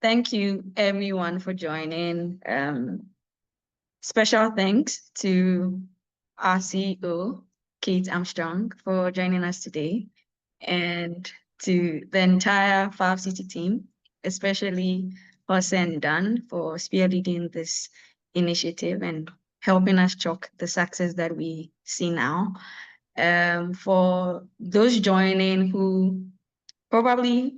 Thank you, everyone, for joining. Special thanks to our CEO, Kate Armstrong, for joining us today, and to the entire Five City team, especially Jose and Dan, for spearleading this initiative and helping us chalk the success that we see now. For those joining who probably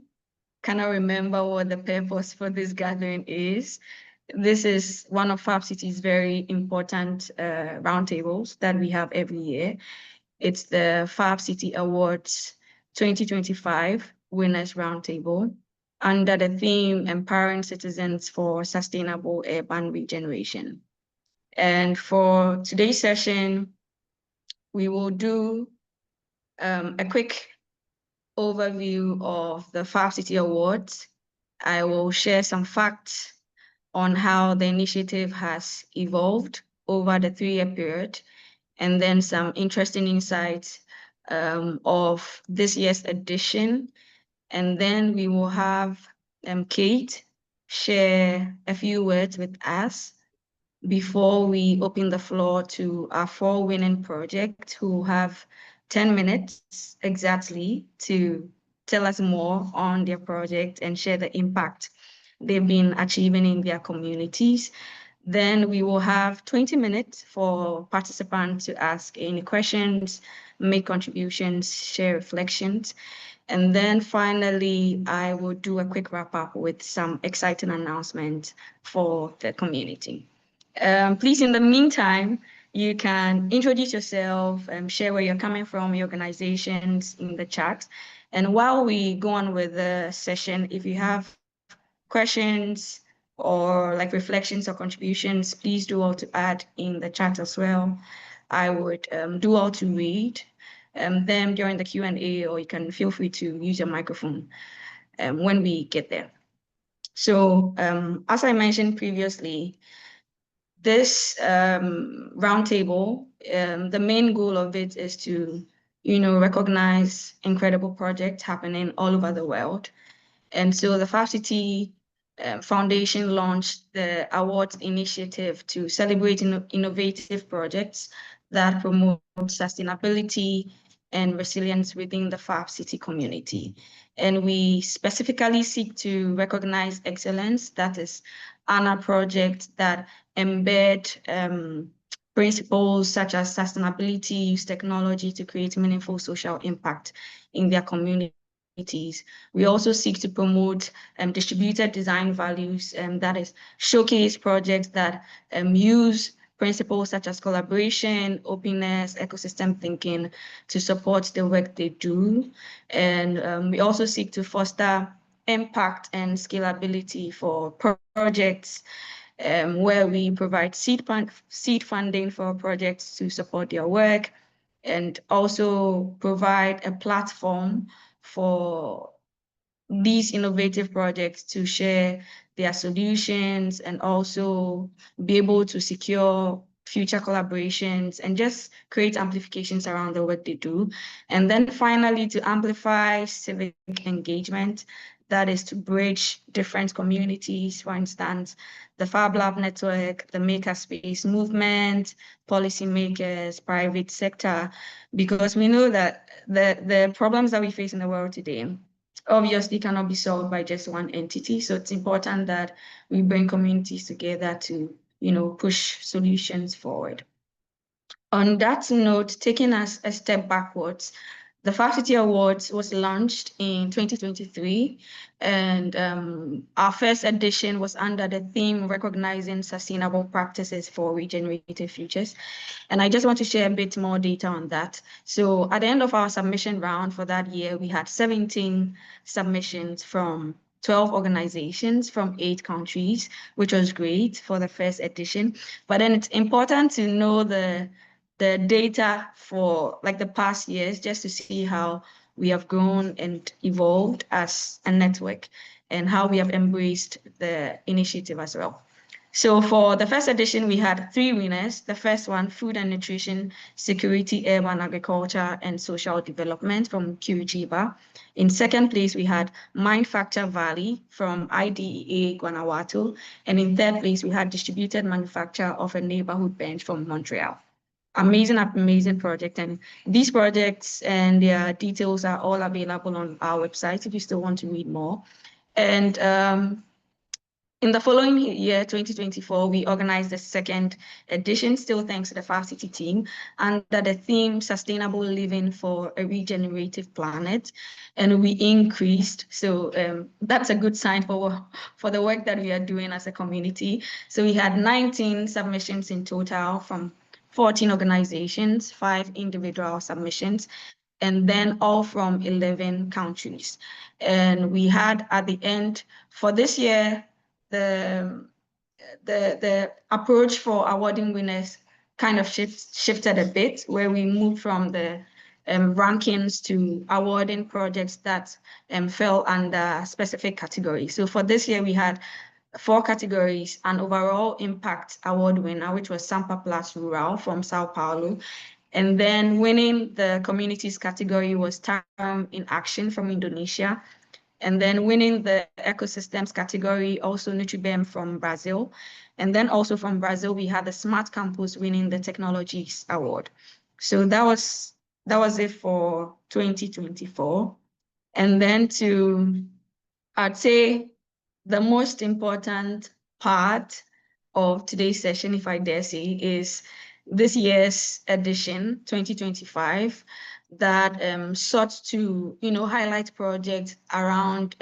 cannot remember what the purpose for this gathering is, this is one of Fab City's very important roundtables that we have every year. It's the Fab City Awards 2025 Winners Roundtable under the theme Empowering Citizens for Sustainable Urban Regeneration. And for today's session, we will do a quick overview of the Fab City Awards. I will share some facts on how the initiative has evolved over the 3-year period, and then some interesting insights of this year's edition. And then we will have Kate share a few words with us before we open the floor to our 4 winning projects who have 10 minutes exactly to tell us more on their project and share the impact they've been achieving in their communities. Then we will have 20 minutes for participants to ask any questions, make contributions, share reflections. And then finally, I will do a quick wrap up with some exciting announcements for the community. Please, in the meantime, you can introduce yourself and share where you're coming from, your organizations in the chat. And while we go on with the session, if you have questions or like reflections or contributions, please do all to add in the chat as well. I would do all to read them during the Q&A, or you can feel free to use your microphone when we get there. So as I mentioned previously, this roundtable, the main goal of it is to, recognize incredible projects happening all over the world. And so the Five City Foundation launched the awards initiative to celebrate innovative projects that promote sustainability and resilience within the Five City community. And we specifically seek to recognize excellence, that is, honor projects that embed principles such as sustainability, use technology to create meaningful social impact in their communities. We also seek to promote distributed design values, that is, showcase projects that use principles such as collaboration, openness, ecosystem thinking to support the work they do. And we also seek to foster impact and scalability for projects where we provide seed funding for projects to support their work, and also provide a platform for these innovative projects to share their solutions and also be able to secure future collaborations and just create amplifications around the work they do. And then finally, to amplify civic engagement, that is to bridge different communities, for instance, the Fab Lab Network, the Makerspace movement, policymakers, private sector, because we know that the problems that we face in the world today obviously cannot be solved by just one entity. So it's important that we bring communities together to, push solutions forward. On that note, taking us a step backwards, the Five City Awards was launched in 2023, and our first edition was under the theme Recognizing Sustainable Practices for Regenerative Futures. And I just want to share a bit more data on that. So at the end of our submission round for that year, we had 17 submissions from 12 organizations from 8 countries, which was great for the first edition. But then it's important to know the data for like the past years, just to see how we have grown and evolved as a network and how we have embraced the initiative as well. So for the first edition, we had 3 winners. The first one, Food and Nutrition, Security, Urban Agriculture, and Social Development from Curitiba. In second place, we had Manufacture Valley from IDEA Guanajuato. And in third place, we had Distributed Manufacture of a Neighborhood Bench from Montreal. Amazing project. And these projects and their details are all available on our website if you still want to read more. And in the following year, 2024, we organized the second edition, still thanks to the City team, under the theme Sustainable Living for a Regenerative Planet. And we increased, so that's a good sign for the work that we are doing as a community. So we had 19 submissions in total from 14 organizations, 5 individual submissions, and then all from 11 countries. And we had at the end, for this year, the approach for awarding winners kind of shifted a bit, where we moved from the rankings to awarding projects that fell under specific categories. So for this year, we had 4 categories: an overall impact award winner, which was Sampa Plus Rural from Sao Paulo. And then winning the communities category was Time in Action from Indonesia. And then winning the ecosystems category, also Nutribem from Brazil. And then also from Brazil, we had the Smart Campus winning the Technologies Award. So that was it for 2024. And then I'd say the most important part of today's session, if I dare say, is this year's edition, 2025, that sought to, highlight projects around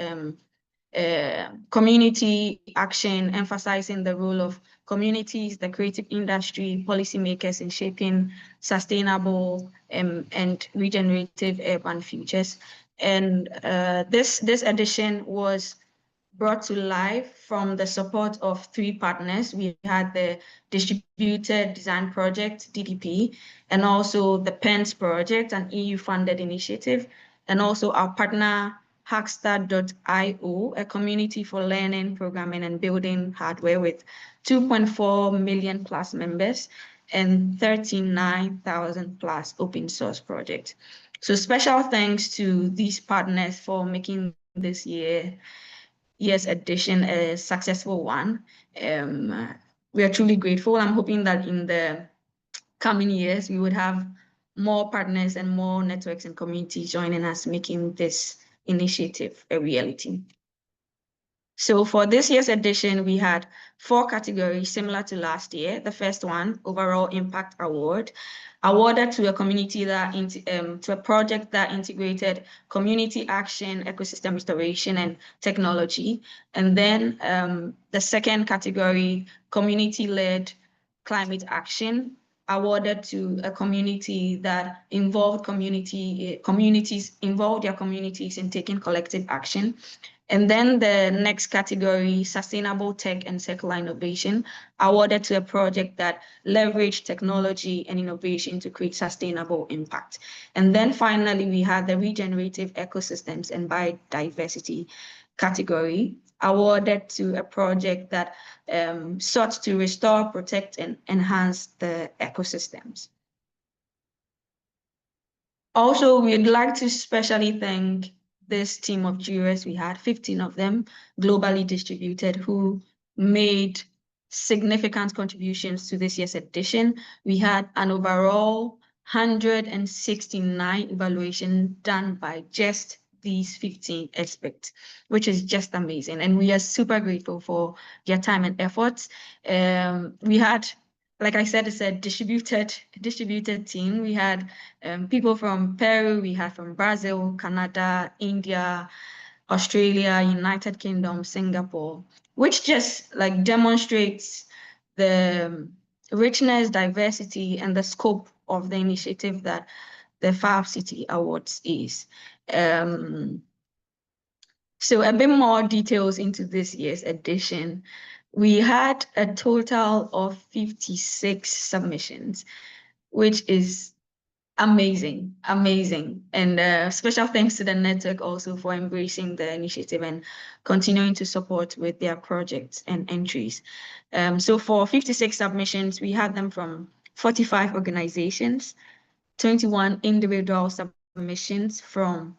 community action, emphasizing the role of communities, the creative industry, policymakers in shaping sustainable and regenerative urban futures. And this edition was brought to life from the support of 3 partners. We had the Distributed Design Project, DDP, and also the PENS Project, an EU-funded initiative, and also our partner, Hackstart.io, a community for learning, programming, and building hardware with 2.4 million plus members and 39,000 plus open source projects. So special thanks to these partners for making this year's edition a successful one. We are truly grateful. I'm hoping that in the coming years, we would have more partners and more networks and communities joining us, making this initiative a reality. So for this year's edition, we had 4 categories similar to last year. The first one, Overall Impact Award, awarded to a community to a project that integrated community action, ecosystem restoration, and technology. And then the second category, Community-Led Climate Action, awarded to a community that involved communities in taking collective action. And then the next category, Sustainable Tech and Circular Innovation, awarded to a project that leveraged technology and innovation to create sustainable impact. And then finally, we had the Regenerative Ecosystems and Biodiversity category, awarded to a project that sought to restore, protect, and enhance the ecosystems. Also, we'd like to especially thank this team of jurors. We had 15 of them, globally distributed, who made significant contributions to this year's edition. We had an overall 169 evaluations done by just these 15 experts, which is just amazing. And we are super grateful for their time and efforts. We had, like I said, it's a distributed team. We had people from Peru, we had from Brazil, Canada, India, Australia, United Kingdom, Singapore, which just like demonstrates the richness, diversity, and the scope of the initiative that the 5 City Awards is. So a bit more details into this year's edition. We had a total of 56 submissions, which is amazing, amazing. And special thanks to the network also for embracing the initiative and continuing to support with their projects and entries. So for 56 submissions, we had them from 45 organizations, 21 individual submissions from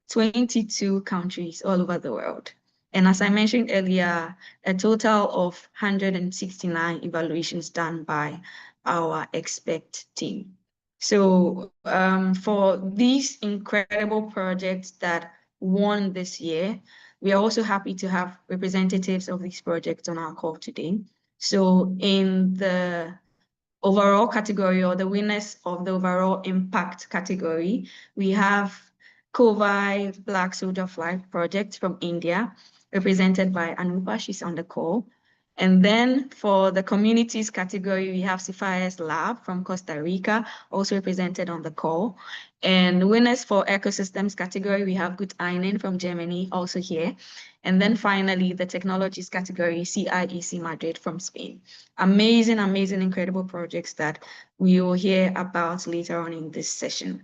22 countries all over the world. And as I mentioned earlier, a total of 169 evaluations done by our expert team. So for these incredible projects that won this year, we are also happy to have representatives of these projects on our call today. So in the overall category, or the winners of the overall impact category, we have Kovai Black Soldier Flag Project from India, represented by Anupa. She's on the call. And then for the communities category, we have SIFAIS Lab from Costa Rica, also represented on the call. And winners for ecosystems category, we have Good Einern from Germany, also here. And then finally, the technologies category, CIEC Madrid from Spain. Amazing, amazing, incredible projects that we will hear about later on in this session.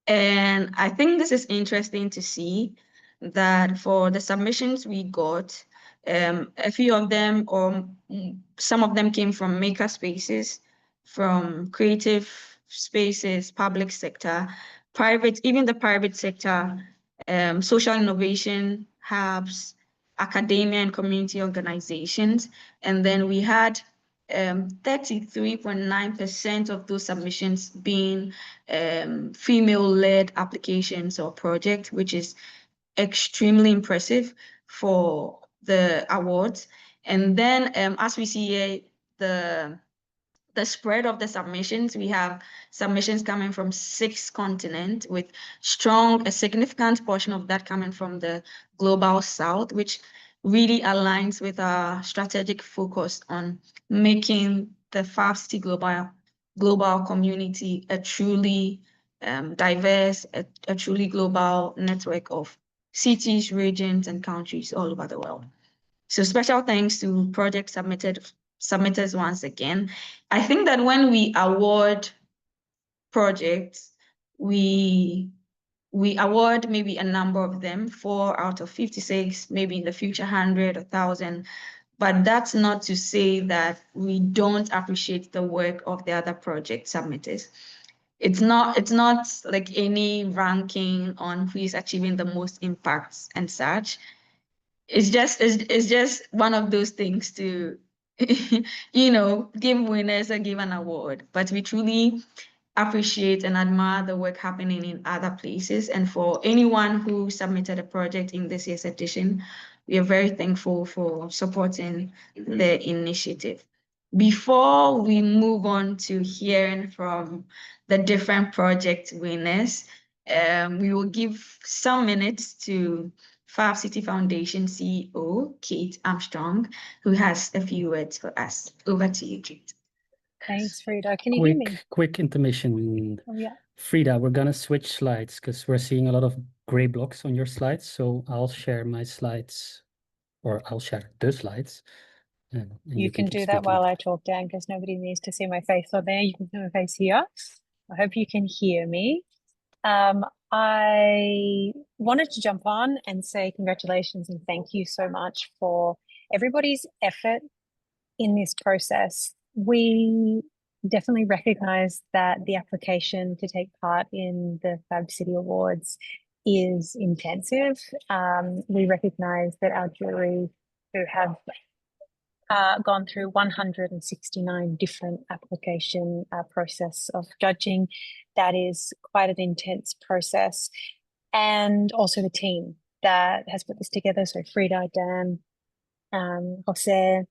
And I think this is interesting to see that for the submissions we got, a few of them, or some of them, came from maker spaces, from creative spaces, public sector, private, even the private sector, social innovation hubs, academia and community organizations. And then we had 33.9% of those submissions being female-led applications or projects, which is extremely impressive for the awards. And then as we see here, the spread of the submissions, we have submissions coming from 6 continents, with a significant portion of that coming from the global south, which really aligns with our strategic focus on making the 5-city global community a truly diverse, a truly global network of cities, regions, and countries all over the world. So special thanks to project submitters once again. I think that when we award projects, we award maybe a number of them, 4 out of 56, maybe in the future 100, 1,000. But that's not to say that we don't appreciate the work of the other project submitters. It's not like any ranking on who is achieving the most impacts and such. It's just one of those things to give winners or give an award. But we truly appreciate and admire the work happening in other places. And for anyone who submitted a project in this year's edition, we are very thankful for supporting the initiative. Before we move on to hearing from the different project winners, we will give some minutes to 5-City Foundation CEO, Kate Armstrong, who has a few words for us. Over to you, Kate. Thanks, Frida. Can you hear me? Quick intermission. Oh, yeah. Frida, we're going to switch slides because we're seeing a lot of gray blocks on your slides. So I'll share my slides, or I'll share the slides. And you can do that while I talk, Dan, because nobody needs to see my face on there. You can see my face here. I hope you can hear me. I wanted to jump on and say congratulations and thank you so much for everybody's effort in this process. We definitely recognize that the application to take part in the Fab City Awards is intensive. We recognize that our jury, who have gone through 169 different application process of judging, that is quite an intense process. And also the team that has put this together. So Frida, Dan, Jose,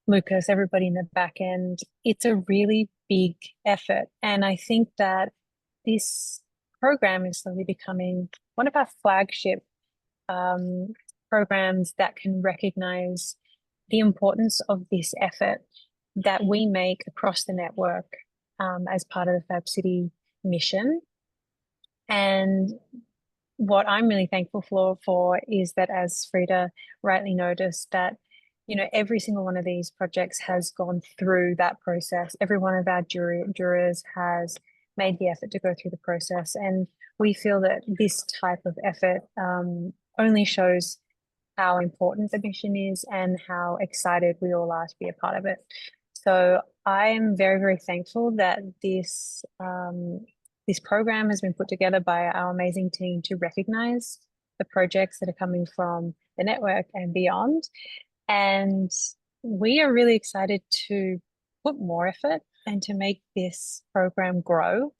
Lucas, everybody in the back end. It's a really big effort. And I think that this program is slowly becoming one of our flagship programs that can recognize the importance of this effort that we make across the network as part of the Fab City mission. And what I'm really thankful for is that, as Frida rightly noticed, that every single one of these projects has gone through that process. Every one of our jurors has made the effort to go through the process. And we feel that this type of effort only shows how important the mission is and how excited we all are to be a part of it. So I am very, very thankful that this program has been put together by our amazing team to recognize the projects that are coming from the network and beyond. And we are really excited to put more effort and to make this program grow.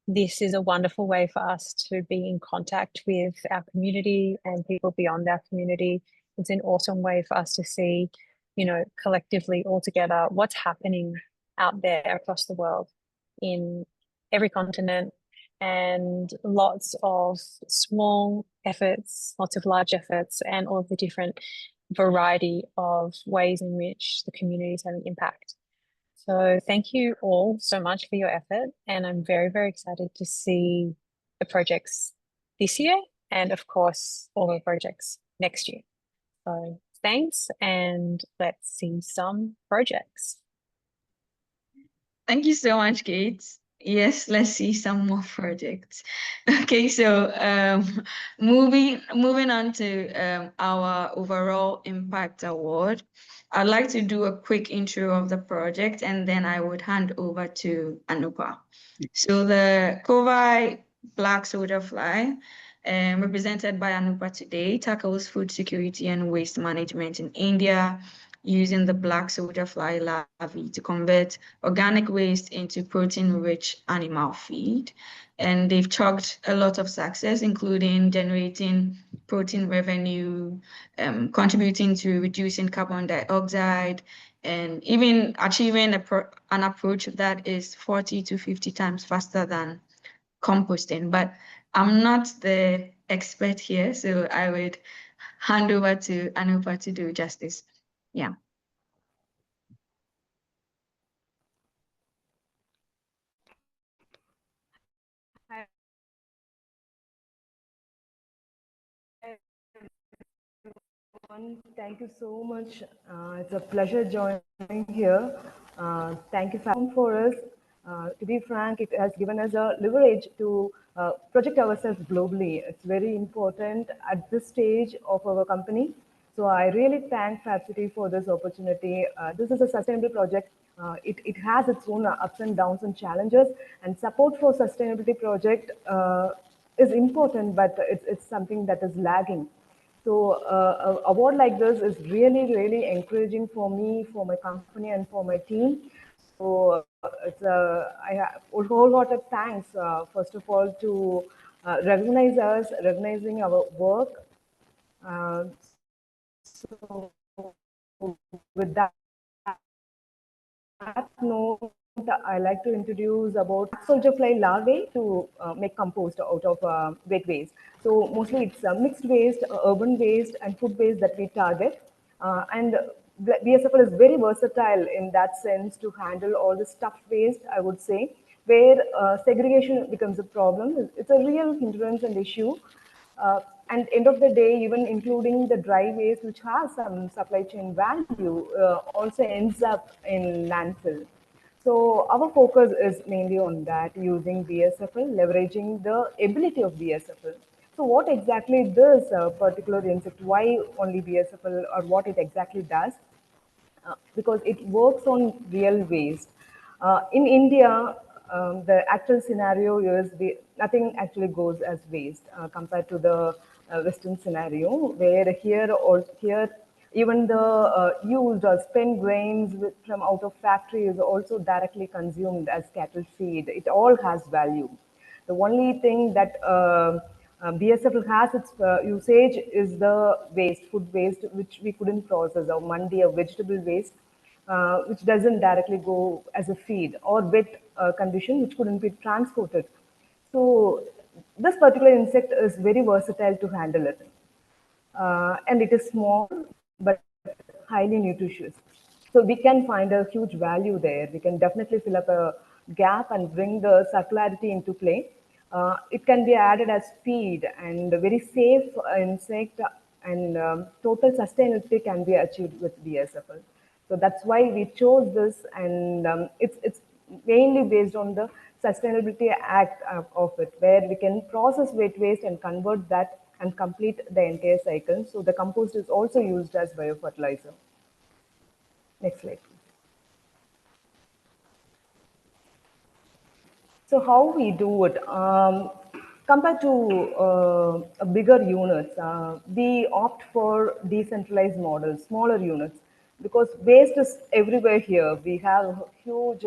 This is a wonderful way for us to be in contact with our community and people beyond our community. It's an awesome way for us to see, you know, collectively all together what's happening out there across the world in every continent, and lots of small efforts, lots of large efforts, and all of the different variety of ways in which the community is having impact. So thank you all so much for your effort, and I'm very, very excited to see the projects this year and of course all the projects next year. So thanks, and let's see some projects. Thank you so much, Kate. Yes, let's see some more projects. Okay, so moving on to our overall impact award. I'd like to do a quick intro of the project, and then I would hand over to Anupa. So the Kovai Black Soldier Fly, represented by Anupa today, tackles food security and waste management in India, using the black soldier fly larvae to convert organic waste into protein-rich animal feed. And they've chalked a lot of success, including generating protein revenue, contributing to reducing carbon dioxide, and even achieving an approach that is 40 to 50 times faster than composting. But I'm not the expert here, so I would hand over to Anupa to do justice. Yeah. Hi, everyone. Thank you so much. It's a pleasure joining here. Thank you for us. To be frank, it has given us a leverage to project ourselves globally. It's very important at this stage of our company. So I really thank FabCity for this opportunity. This is a sustainable project. It has its own ups and downs and challenges, and support for sustainability project is important, but it's something that is lagging. So an award like this is really, really encouraging for me, for my company, and for my team. So I have wholehearted thanks, first of all, to recognize us, recognizing our work. So with that note, I like to introduce about soldier fly larvae to make compost out of wet waste. So mostly it's mixed waste, urban waste, and food waste that we target. And BSFL is very versatile in that sense to handle all the stuff waste, I would say, where segregation becomes a problem. It's a real hindrance and issue. And end of the day, even including the dry waste, which has some supply chain value, also ends up in landfill. So our focus is mainly on that, using BSFL, leveraging the ability of BSFL. So what exactly this particular insect, why only BSFL, or what it exactly does? Because it works on real waste. In India, the actual scenario is nothing actually goes as waste compared to the Western scenario, where here even the used or spent grains from out of factory is also directly consumed as cattle feed. It all has value. The only thing that BSFL has its usage is the waste, food waste, which we couldn't process, or mandi, or vegetable waste, which doesn't directly go as a feed, or wet condition, which couldn't be transported. So this particular insect is very versatile to handle it. And it is small, but highly nutritious. So we can find a huge value there. We can definitely fill up a gap and bring the circularity into play. It can be added as feed, and a very safe insect, and total sustainability can be achieved with BSFL. So that's why we chose this, and it's mainly based on the sustainability act of it, where we can process wet waste and convert that and complete the entire cycle. So the compost is also used as biofertilizer. Next slide, please. So how we do it? Compared to bigger units, we opt for decentralized models, smaller units, because waste is everywhere here. We have huge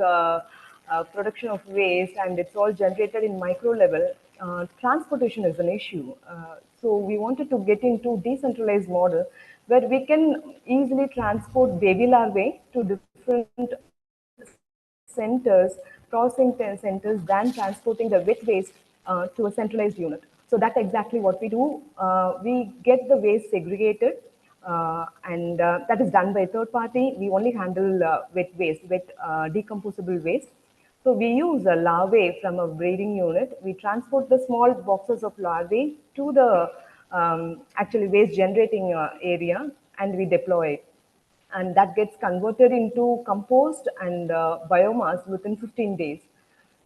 production of waste, and it's all generated in micro level. Transportation is an issue. So we wanted to get into decentralized model where we can easily transport baby larvae to different centers, processing centers, than transporting the wet waste to a centralized unit. So that's exactly what we do. We get the waste segregated, and that is done by a third party. We only handle wet waste, wet decomposable waste. So we use a larvae from a breeding unit. We transport the small boxes of larvae to the actually waste generating area, and we deploy it. And that gets converted into compost and biomass within 15 days.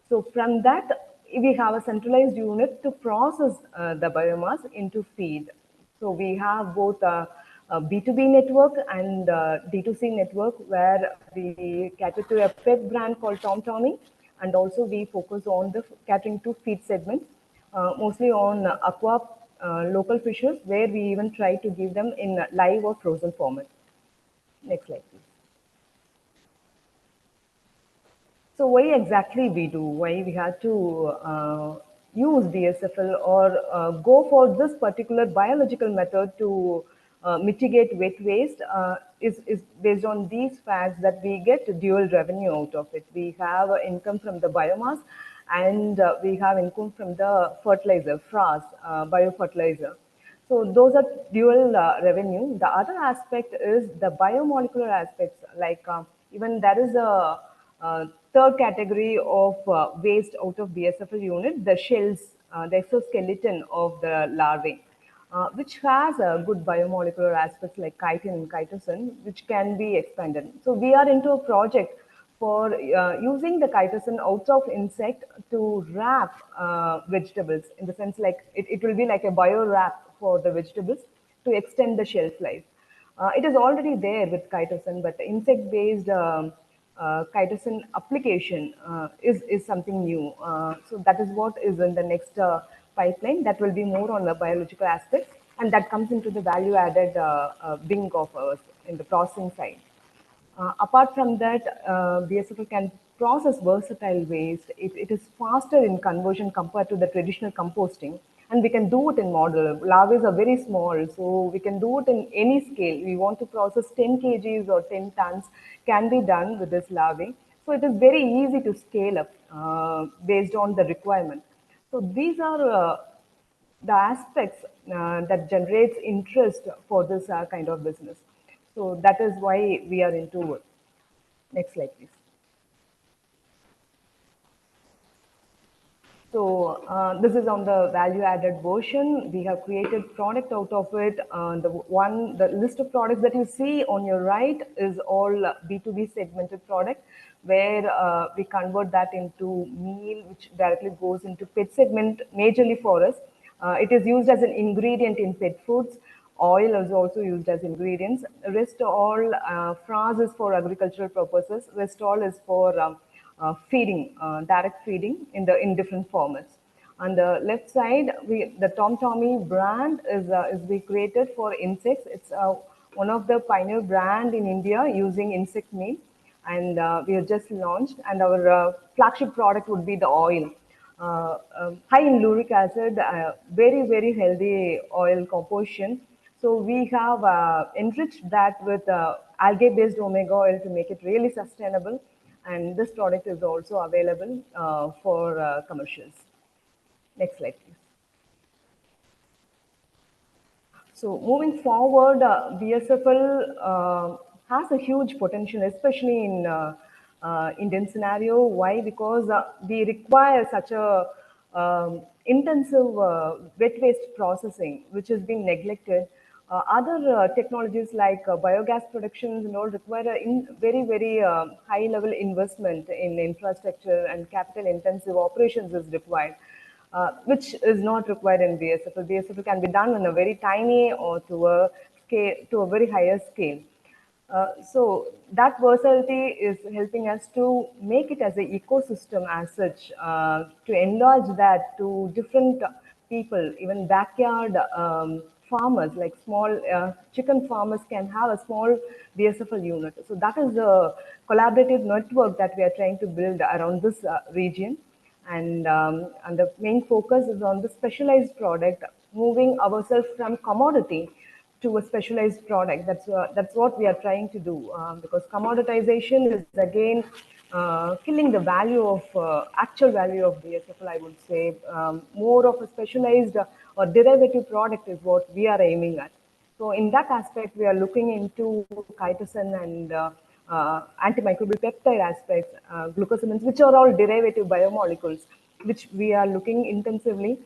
So from that, we have a centralized unit to process the biomass into feed. So we have both a B2B network and D2C network, where we cater to a pet brand called Tom Tommy, and also we focus on the catering to feed segment, mostly on aqua local fishes, where we even try to give them in live or frozen format. Next slide, please. So why exactly we do? Why we had to use BSFL or go for this particular biological method to mitigate wet waste is based on these facts that we get dual revenue out of it. We have income from the biomass, and we have income from the fertilizer, FRAS, biofertilizer. So those are dual revenue. The other aspect is the biomolecular aspects, like even there is a third category of waste out of BSFL unit, the shells, the exoskeleton of the larvae, which has a good biomolecular aspects like chitin and chitosan, which can be expanded. So we are into a project for using the chitosan out of insect to wrap vegetables, in the sense like it will be like a bio wrap for the vegetables to extend the shelf life. It is already there with chitosan, but insect-based chitosan application is something new. So that is what is in the next pipeline. That will be more on the biological aspect, and that comes into the value-added wing of ours in the processing side. Apart from that, BSFL can process versatile waste. It is faster in conversion compared to the traditional composting, and we can do it in model. Larvae are very small, so we can do it in any scale. We want to process 10 kgs or 10 tons, can be done with this larvae. So it is very easy to scale up based on the requirement. So these are the aspects that generates interest for this kind of business. So that is why we are into it. Next slide, please. So this is on the value-added version. We have created product out of it. The list of products that you see on your right is all B2B segmented product, where we convert that into meal, which directly goes into pet segment majorly for us. It is used as an ingredient in pet foods. Oil is also used as ingredients. Rest all, FRAS is for agricultural purposes. Rest all is for feeding, direct feeding in different formats. On the left side, the Tom Tommy brand is we created for insects. It's one of the pioneer brand in India using insect meal, and we have just launched. And our flagship product would be the oil. High in uric acid, very, very healthy oil composition. So we have enriched that with algae-based omega oil to make it really sustainable. And this product is also available for commercials. Next slide, please. So moving forward, BSFL has a huge potential, especially in Indian scenario. Why? Because we require such a intensive wet waste processing, which has been neglected. Other technologies like biogas productions and all require a very high level investment in infrastructure, and capital intensive operations is required, which is not required in BSFL. BSFL can be done on a very tiny or to a scale, to a very higher scale. So that versatility is helping us to make it as an ecosystem as such, to enlarge that to different people, even backyard farmers, like small chicken farmers can have a small BSFL unit. So that is a collaborative network that we are trying to build around this region. And the main focus is on the specialized product, moving ourselves from commodity to a specialized product. That's what we are trying to do, because commoditization is again killing the value of actual value of BSFL, I would say. More of a specialized or derivative product is what we are aiming at. So in that aspect, we are looking into chitosan and antimicrobial peptide aspects, glucosamines, which are all derivative biomolecules, which we are looking intensively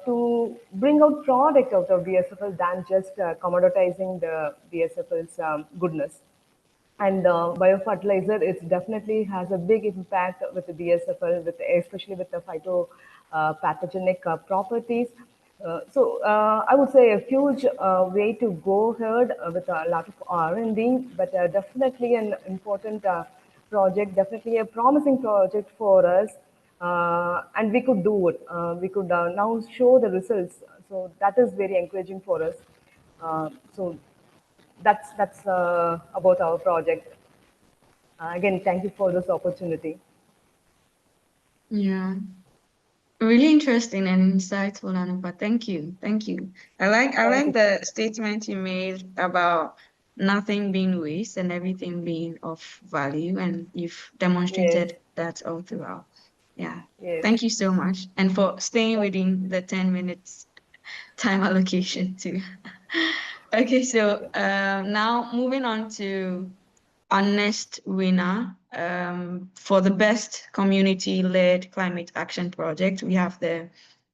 to bring out product out of BSFL than just commoditizing the BSFL's goodness. And biofertilizer, it definitely has a big impact with the BSFL, especially with the phytopathogenic properties. So I would say a huge way to go ahead with a lot of R&D, but definitely an important project, definitely a promising project for us. And we could do it. We could now show the results. So that is very encouraging for us. So that's about our project. Again, thank you for this opportunity. Yeah. Really interesting and insightful, Anupa. Thank you. Thank you. I like the statement you made about nothing being waste and everything being of value, and you've demonstrated that all throughout. Yeah. Yes. Thank you so much. And for staying within the 10 minutes time allocation too. Okay, so now moving on to our next winner for the best community-led climate action project. We have the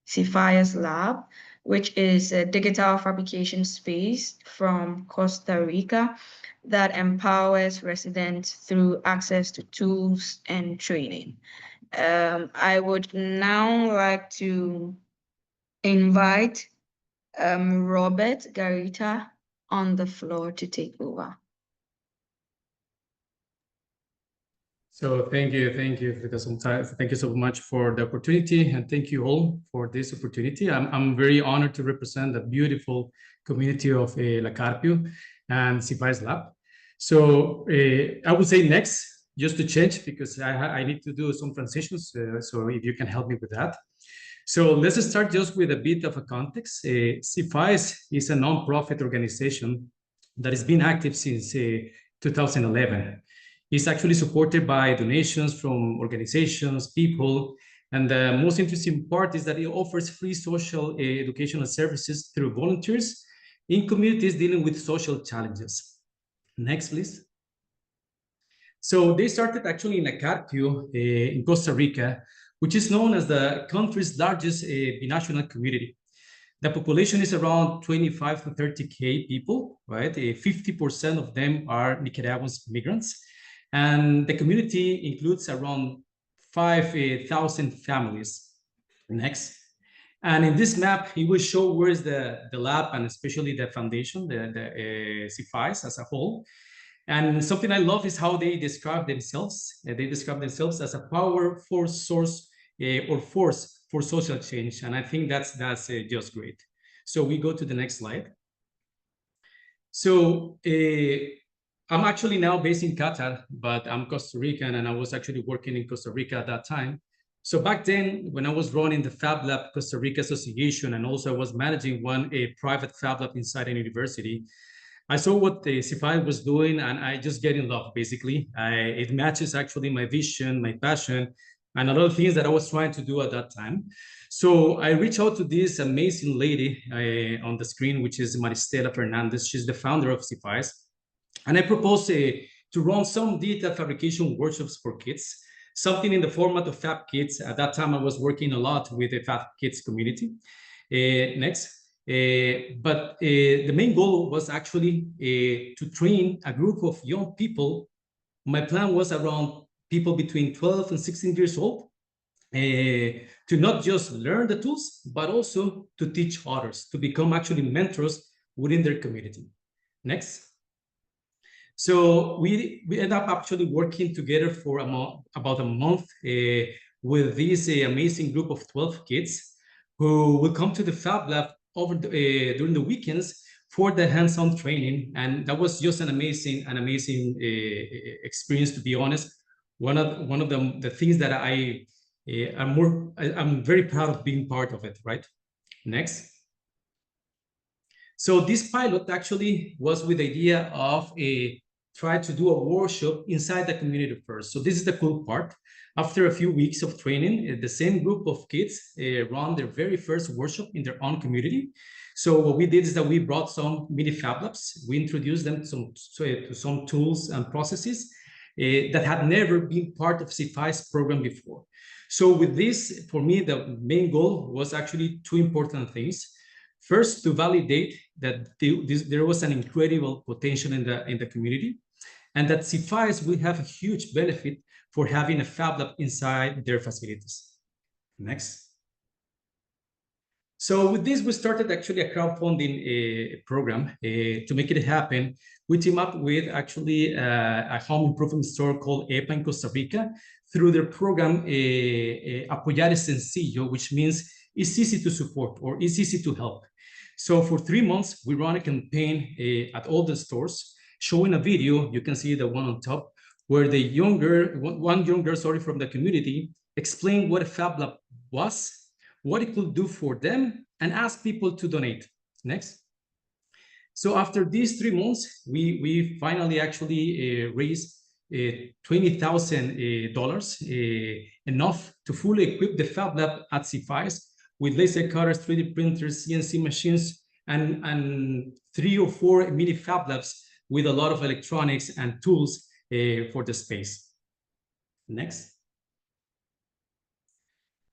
SIFAIS Lab, which is a digital fabrication space from Costa Rica that empowers residents through access to tools and training. I would now like to invite Robert Garita on the floor to take over. So thank you thank you so much for the opportunity, and thank you all for this opportunity. I'm very honored to represent the beautiful community of La Carpio and SIFAIS Lab. So I would say next, just to change, because I need to do some transitions, so if you can help me with that. So let's start just with a bit of a context. SIFAIS is a non-profit organization that has been active since 2011. It's actually supported by donations from organizations, people, and the most interesting part is that it offers free social educational services through volunteers in communities dealing with social challenges. Next, please. So they started actually in Carpio in Costa Rica, which is known as the country's largest binational community. The population is around 25 to 30K people, right? 50% of them are Nicaraguan migrants. And the community includes around 5,000 families. Next. And in this map, it will show where is the lab and especially the foundation, the SIFAIS as a whole. And something I love is how they describe themselves. They describe themselves as a power for source or force for social change. And I think that's just great. So we go to the next slide. So I'm actually now based in Qatar, but I'm Costa Rican, and I was actually working in Costa Rica at that time. So back then, when I was running the Fab Lab Costa Rica Association, and also I was managing a private Fab Lab inside a university, I saw what the SIFAIS was doing, and I just get in love, basically. It matches actually my vision, my passion, and a lot of things that I was trying to do at that time. So I reached out to this amazing lady on the screen, which is Maristela Fernandez. She's the founder of SIFAIS. And I proposed to run some data fabrication workshops for kids, something in the format of Fab Kids. At that time, I was working a lot with the Fab Kids community. Next. But the main goal was actually to train a group of young people. My plan was around people between 12 and 16 years old, to not just learn the tools, but also to teach others, to become actually mentors within their community. Next. So we end up actually working together for about a month with this amazing group of 12 kids who will come to the Fab Lab during the weekends for the hands-on training. And that was just an amazing experience, to be honest. One of the things that I'm very proud of being part of it, right? Next. So this pilot actually was with the idea of try to do a workshop inside the community first. So this is the cool part. After a few weeks of training, the same group of kids run their very first workshop in their own community. So what we did is that we brought some mini Fab Labs. We introduced them to some tools and processes that had never been part of SIFAIS program before. So with this, for me, the main goal was actually two important things. First, to validate that there was an incredible potential in the community, and that SIFAIS will have a huge benefit for having a Fab Lab inside their facilities. Next. So with this, we started actually a crowdfunding program to make it happen. We team up with actually a home improvement store called EPA in Costa Rica through their program Apoyar es Sencillo, which means it's easy to support or it's easy to help. So for 3 months, we run a campaign at all the stores, showing a video. You can see the one on top, where the one young girl from the community explained what a Fab Lab was, what it could do for them, and ask people to donate. Next. So after these 3 months, we finally actually raised $20,000, enough to fully equip the Fab Lab at SIFAIS with laser cutters, 3D printers, CNC machines, and 3 or 4 mini Fab Labs with a lot of electronics and tools for the space. Next.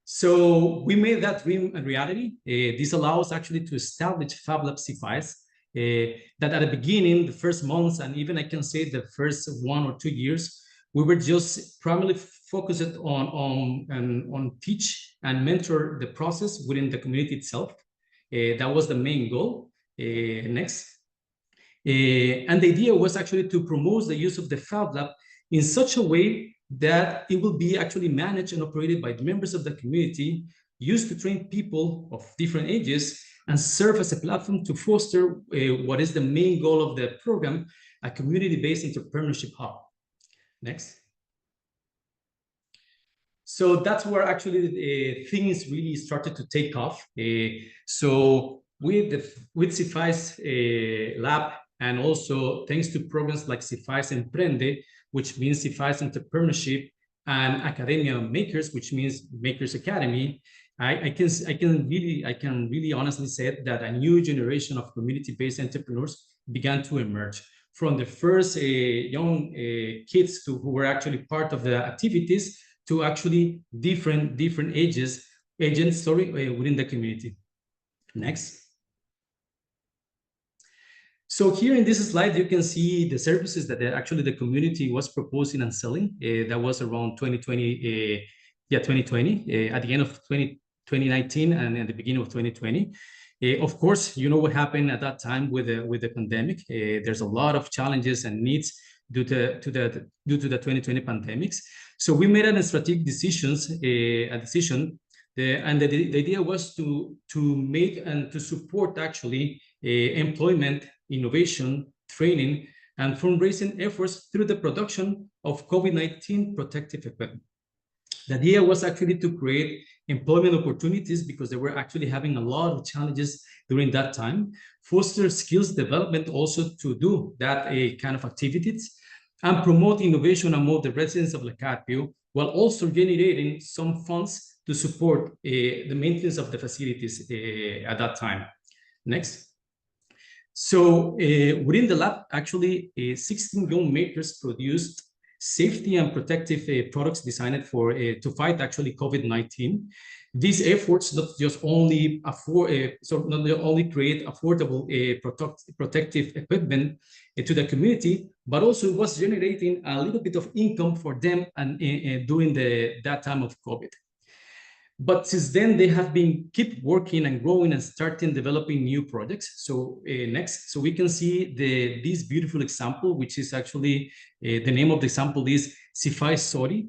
So we made that dream a reality. This allows actually to establish Fab Lab SIFAIS, that at the beginning, the first months, and even I can say the first 1 or 2 years, we were just primarily focused on teach and mentor the process within the community itself. That was the main goal. Next. And the idea was actually to promote the use of the Fab Lab in such a way that it will be actually managed and operated by the members of the community, used to train people of different ages, and serve as a platform to foster what is the main goal of the program, a community-based entrepreneurship hub. Next. So that's where actually things really started to take off. So with SIFAIS Lab, and also thanks to programs like SIFAIS Emprende, which means SIFAIS Entrepreneurship, and Academia Makers, which means Makers Academy, I can really honestly say that a new generation of community-based entrepreneurs began to emerge. From the first young kids who were actually part of the activities, to actually different agents within the community. Next. So here in this slide, you can see the services that actually the community was proposing and selling. That was around 2020, at the end of 2019 and at the beginning of 2020. Of course, you know what happened at that time with the pandemic. There's a lot of challenges and needs due to the 2020 pandemics. So we made a strategic decision, and the idea was to make and to support actually employment, innovation, training, and fundraising efforts through the production of COVID-19 protective equipment. The idea was actually to create employment opportunities because they were actually having a lot of challenges during that time, foster skills development also to do that kind of activities, and promote innovation among the residents of Carpio, while also generating some funds to support the maintenance of the facilities at that time. Next. So within the lab, actually 16 young makers produced safety and protective products designed to fight actually COVID-19. These efforts not just only not only create affordable protective equipment to the community, but also was generating a little bit of income for them and during that time of COVID. But since then, they have been keep working and growing and starting developing new projects. So next, so we can see this beautiful example, which is actually, the name of the example is SIFAIS.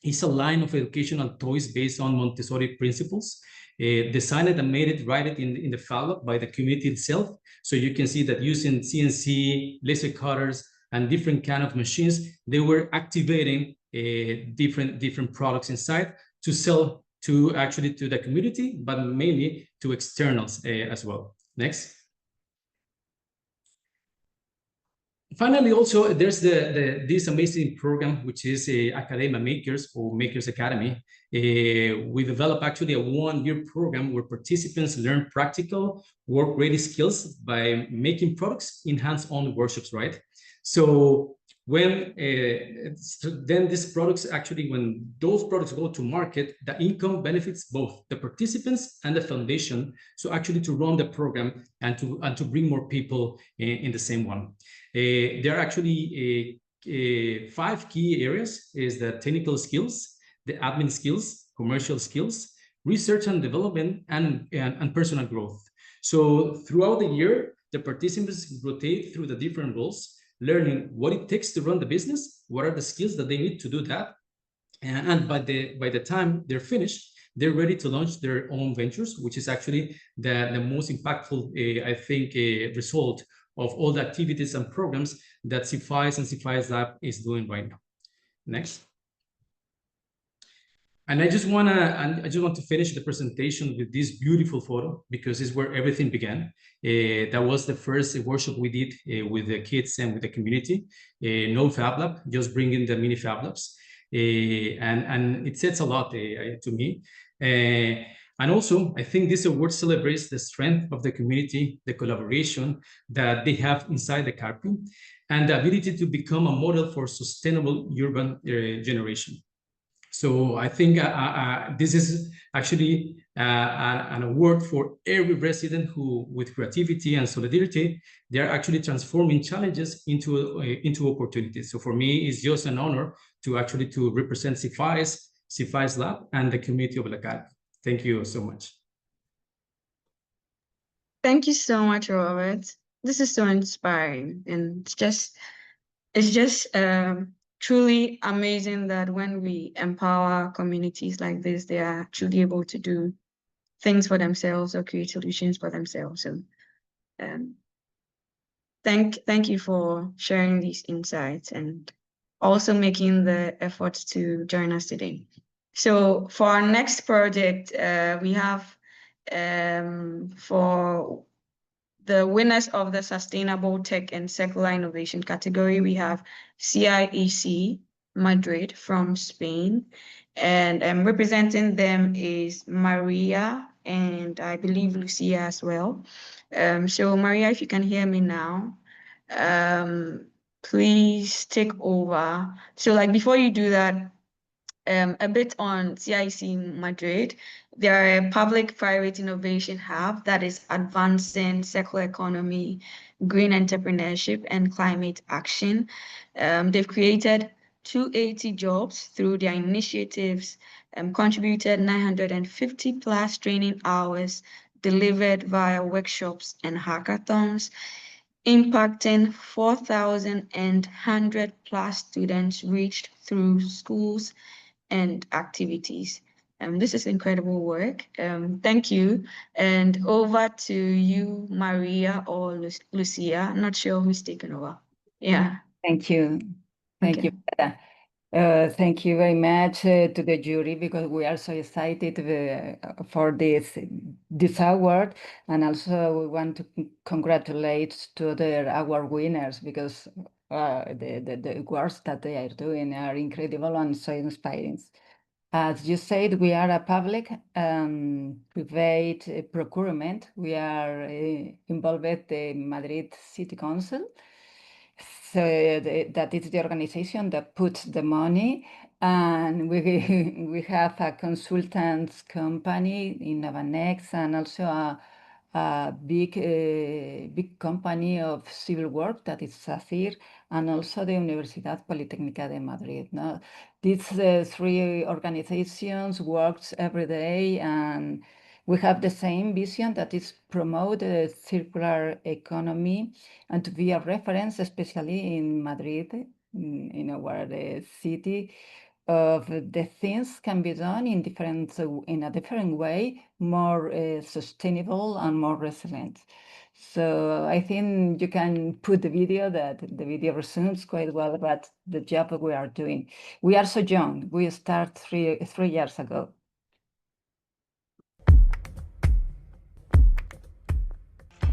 It's a line of educational toys based on Montessori principles, designed and made it right in the Fab Lab by the community itself. So you can see that using CNC, laser cutters, and different kind of machines, they were activating different products inside to sell to the community, but mainly to externals as well. Next. Finally, also there's this amazing program, which is Academia Makers or Makers Academy. We developed actually a one-year program where participants learn practical work-ready skills by making products in hands-on workshops, right? So when then these products actually, when those products go to market, the income benefits both the participants and the foundation. So actually to run the program and to bring more people in the same one. There are actually 5 key areas: is the technical skills, the admin skills, commercial skills, research and development, and personal growth. So throughout the year, the participants rotate through the different roles, learning what it takes to run the business, what are the skills that they need to do that, and by the time they're finished, they're ready to launch their own ventures, which is actually the most impactful, I think, result of all the activities and programs that SIFAIS and SIFAIS Lab is doing right now. Next. And I just want to finish the presentation with this beautiful photo, because it's where everything began. That was the first workshop we did with the kids and with the community. No Fab Lab, just bringing the mini Fab Labs. And it says a lot to me. And also, I think this award celebrates the strength of the community, the collaboration that they have inside the Carpio, and the ability to become a model for sustainable urban generation. So I think this is actually an award for every resident who, with creativity and solidarity, they are actually transforming challenges into opportunities. So for me, it's just an honor to represent SIFAIS Lab, and the community of La Carpio. Thank you so much. Thank you so much, Robert. This is so inspiring, and it's just truly amazing that when we empower communities like this, they are truly able to do things for themselves or create solutions for themselves. So thank you for sharing these insights and also making the effort to join us today. So for our next project, we have for the winners of the Sustainable Tech and Circular Innovation category, we have CIEC Madrid from Spain, and representing them is Maria and I believe Lucia as well. So Maria, if you can hear me now, please take over. So like before you do that, a bit on CIEC Madrid. They're a public-private innovation hub that is advancing circular economy, green entrepreneurship, and climate action. They've created 280 jobs through their initiatives, contributed 950 plus training hours delivered via workshops and hackathons, impacting 4,100 plus students reached through schools and activities. This is incredible work. Thank you. And over to you, Maria or Lucia. I'm not sure who's taking over. Yeah. Thank you. Thank you. Thank you very much to the jury, because we are so excited for this award, and also we want to congratulate to the award winners, because the works that they are doing are incredible and so inspiring. As you said, we are a public private procurement. We are involved with the Madrid City Council. that is the organization that puts the money, and we have a consultants company in Innovanex, and also a big company of civil work that is SACIR, and also the Universidad Politécnica de Madrid. No? These three organizations works every day, and we have the same vision, that is promote a circular economy and to be a reference, especially in Madrid, in our city, of the things can be done in a different way, more sustainable and more resilient. So I think you can put the video, that the video resumes quite well about the job we are doing. We are so young. We start three years ago.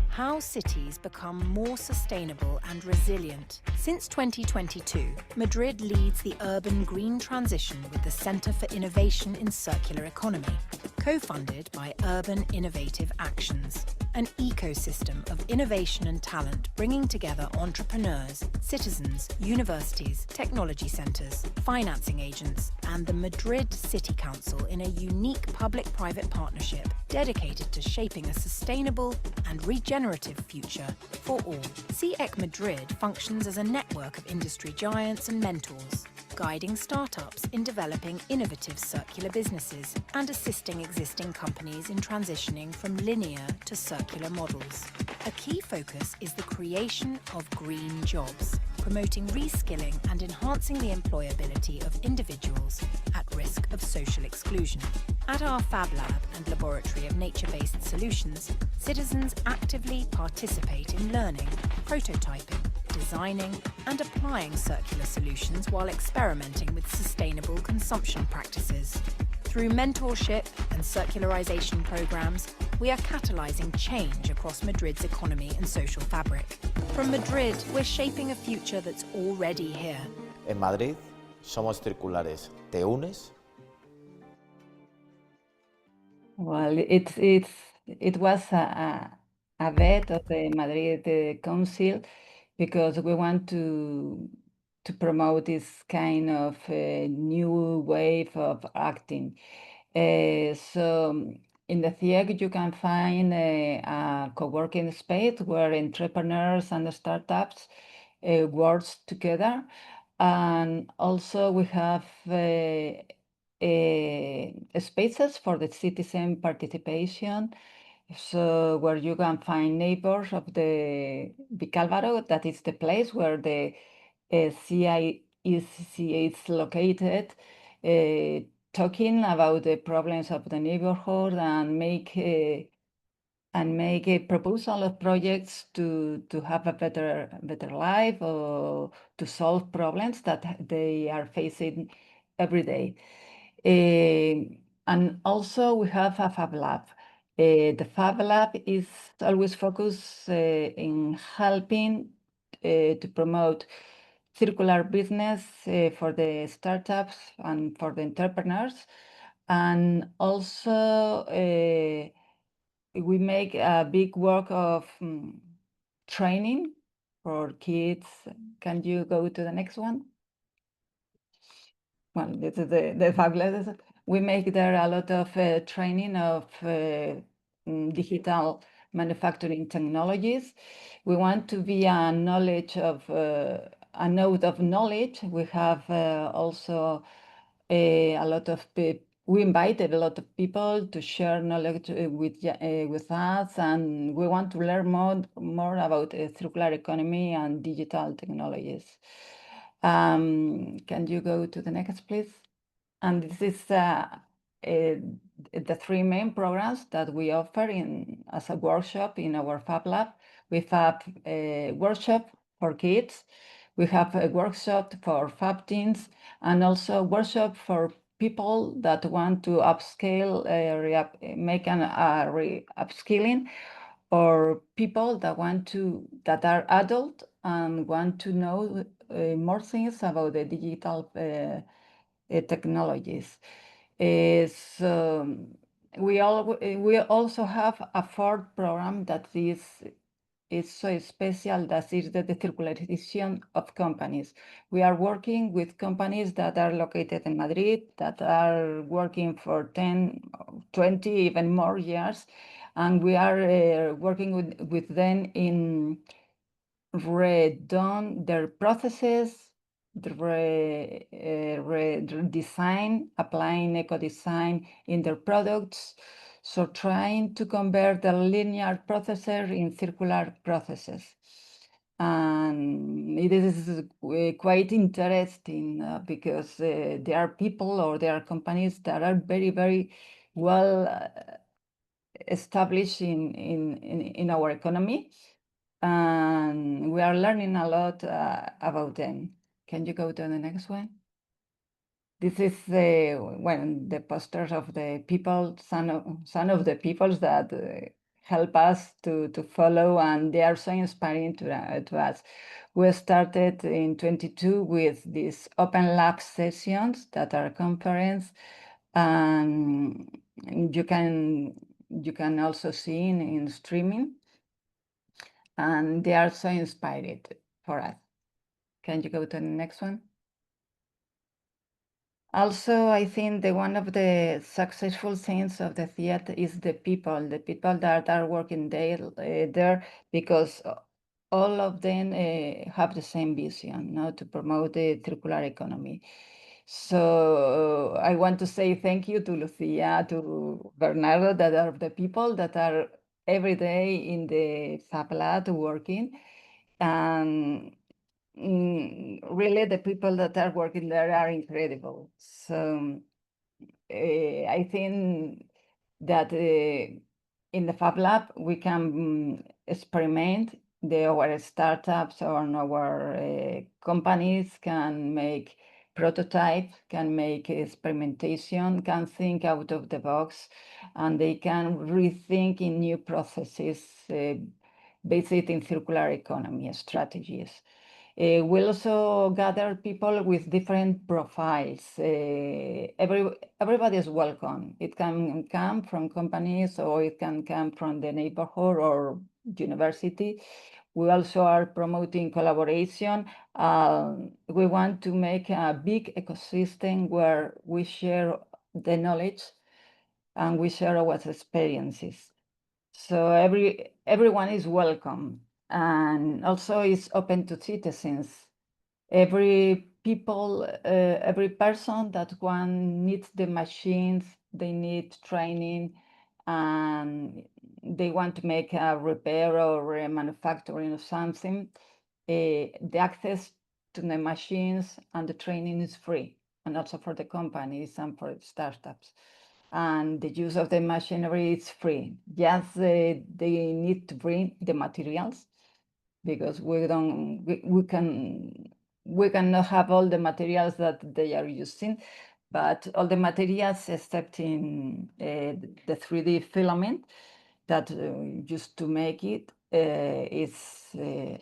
How cities become more sustainable and resilient. Since 2022, Madrid leads the urban green transition with the Centre for Innovation in Circular Economy, co-funded by Urban Innovative Actions, an ecosystem of innovation and talent bringing together entrepreneurs, citizens, universities, technology centres, financing agents, and the Madrid City Council in a unique public-private partnership dedicated to shaping a sustainable and regenerative future for all. CIEC Madrid functions as a network of industry giants and mentors, guiding startups in developing innovative circular businesses and assisting existing companies in transitioning from linear to circular models. A key focus is the creation of green jobs, promoting reskilling and enhancing the employability of individuals at risk of social exclusion. At our Fab Lab and Laboratory of Nature-Based Solutions, citizens actively participate in learning, prototyping, designing and applying circular solutions while experimenting with sustainable consumption practices. Through mentorship and circularization programs, we are catalyzing change across Madrid's economy and social fabric. From Madrid, we're shaping a future that's already here. En Madrid somos circulares. ¿Te unes? Well, it was a bet of the Madrid Council, because we want to promote this kind of new wave of acting. So in the CIEC, you can find a co-working space where entrepreneurs and startups work together. And also we have spaces for the citizen participation. So where you can find neighbors of the Vicálvaro, that is the place where the CIEC is located, talking about the problems of the neighborhood and make a proposal of projects to have a better life, or to solve problems that they are facing every day. And also we have a Fab Lab. The Fab Lab is always focused in helping to promote circular business for the startups and for the entrepreneurs. And also we make a big work of training for kids. Can you go to the next one? Well, this is the Fab Lab. We make there a lot of training of digital manufacturing technologies. We want to be a node of knowledge. We have also a lot of people. We invited a lot of people to share knowledge with us, and we want to learn more about circular economy and digital technologies. Can you go to the next, please? And this is the three main programs that we offer as a workshop in our Fab Lab. We have a workshop for kids, we have a workshop for Fab teens, and also a workshop for people that want to upscale, make an upskilling, or people that are adult and want to know more things about the digital technologies. So we also have a fourth program that is is so special, that is the circularization of companies. We are working with companies that are located in Madrid, that are working for 10, 20, even more years, and we are working with them in redone their processes, redesign, applying eco-design in their products. So trying to convert the linear processes in circular processes. And it is quite interesting because there are people or there are companies that are very, very well established in our economy. And we are learning a lot about them. Can you go to the next one? This is the posters of the people, some of the peoples that help us to follow, and they are so inspiring to us. We started in 22 with these open lab sessions that are conference, and you can also see in streaming. And they are so inspired for us. Can you go to the next one? Also, I think one of the successful things of the theater is the people that are working there, because all of them have the same vision, to promote the circular economy. So I want to say thank you to Lucia, to Bernardo, that are the people that are every day in the Fab Lab working. And really, the people that are working there are incredible. So I think that in the Fab Lab, we can experiment. Our startups or our companies can make prototype, can make experimentation, can think out of the box, and they can rethink in new processes based in circular economy strategies. We also gather people with different profiles. Everybody is welcome. It can come from companies, or it can come from the neighborhood or university. We also are promoting collaboration. We want to make a big ecosystem where we share the knowledge and we share our experiences. So everyone is welcome, and also is open to citizens. Every person that one needs the machines, they need training, and they want to make a repair or a manufacturing of something, the access to the machines and the training is free, and also for the companies and for startups. And the use of the machinery is free. Yes, they need to bring the materials, because we cannot have all the materials that they are using, but all the materials except in the 3D filament that used to make it is the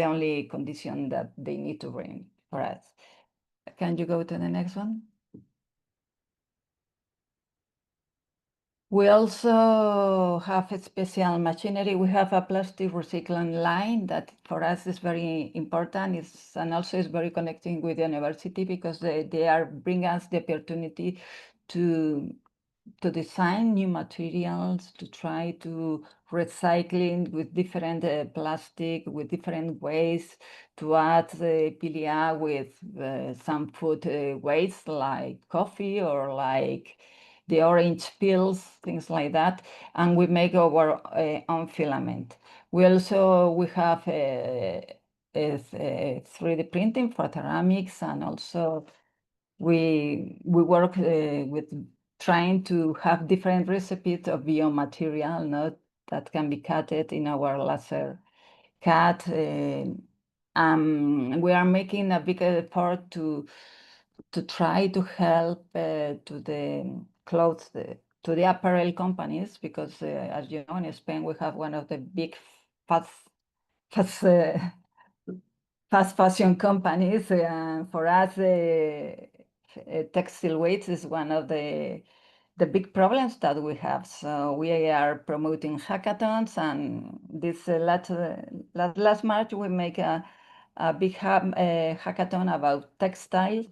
only condition that they need to bring for us. Can you go to the next one? We also have a special machinery. We have a plastic recycling line that for us is very important, and also is very connecting with the university, because they are bring us the opportunity to design new materials, to try to recycling with different plastic, with different ways, to add PLA with some food waste like coffee or like the orange peels, things like that, and we make our own filament. We have 3D printing for ceramics, and also we work with trying to have different recipes of biomaterial, that can be cutted in our laser cut. We are making a big effort to try to help to the clothes, to the apparel companies, because as you know, in Spain we have one of the big fast fashion companies. For us, textile waste is one of the the big problems that we have. So we are promoting hackathons, and this last March we make a big hackathon about textiles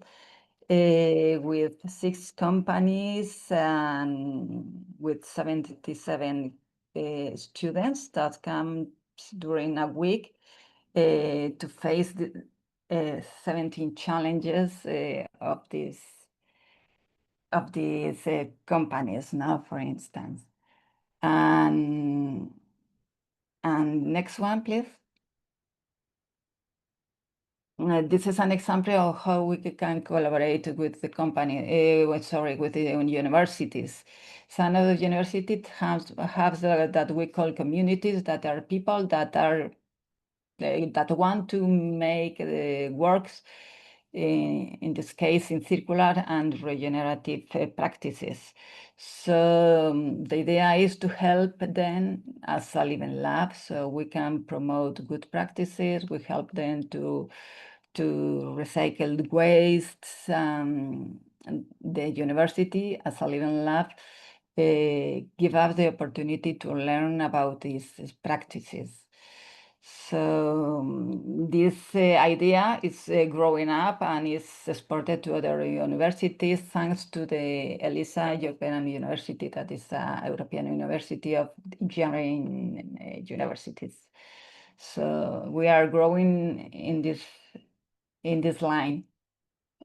with 6 companies and with 77 students that come during a week to face the 17 challenges of these companies now, for instance. And next one, please. This is an example of how we can collaborate with the company, with the universities. Some of the universities have that we call communities, that are people that are that want to make works, in this case, in circular and regenerative practices. So the idea is to help them as a living lab, so we can promote good practices. We help them to recycle the wastes. And the university, as a living lab, give us the opportunity to learn about these practices. So this idea is growing up and is exported to other universities thanks to the ELISA European University, that is a European University of Engineering universities. So we are growing in this line,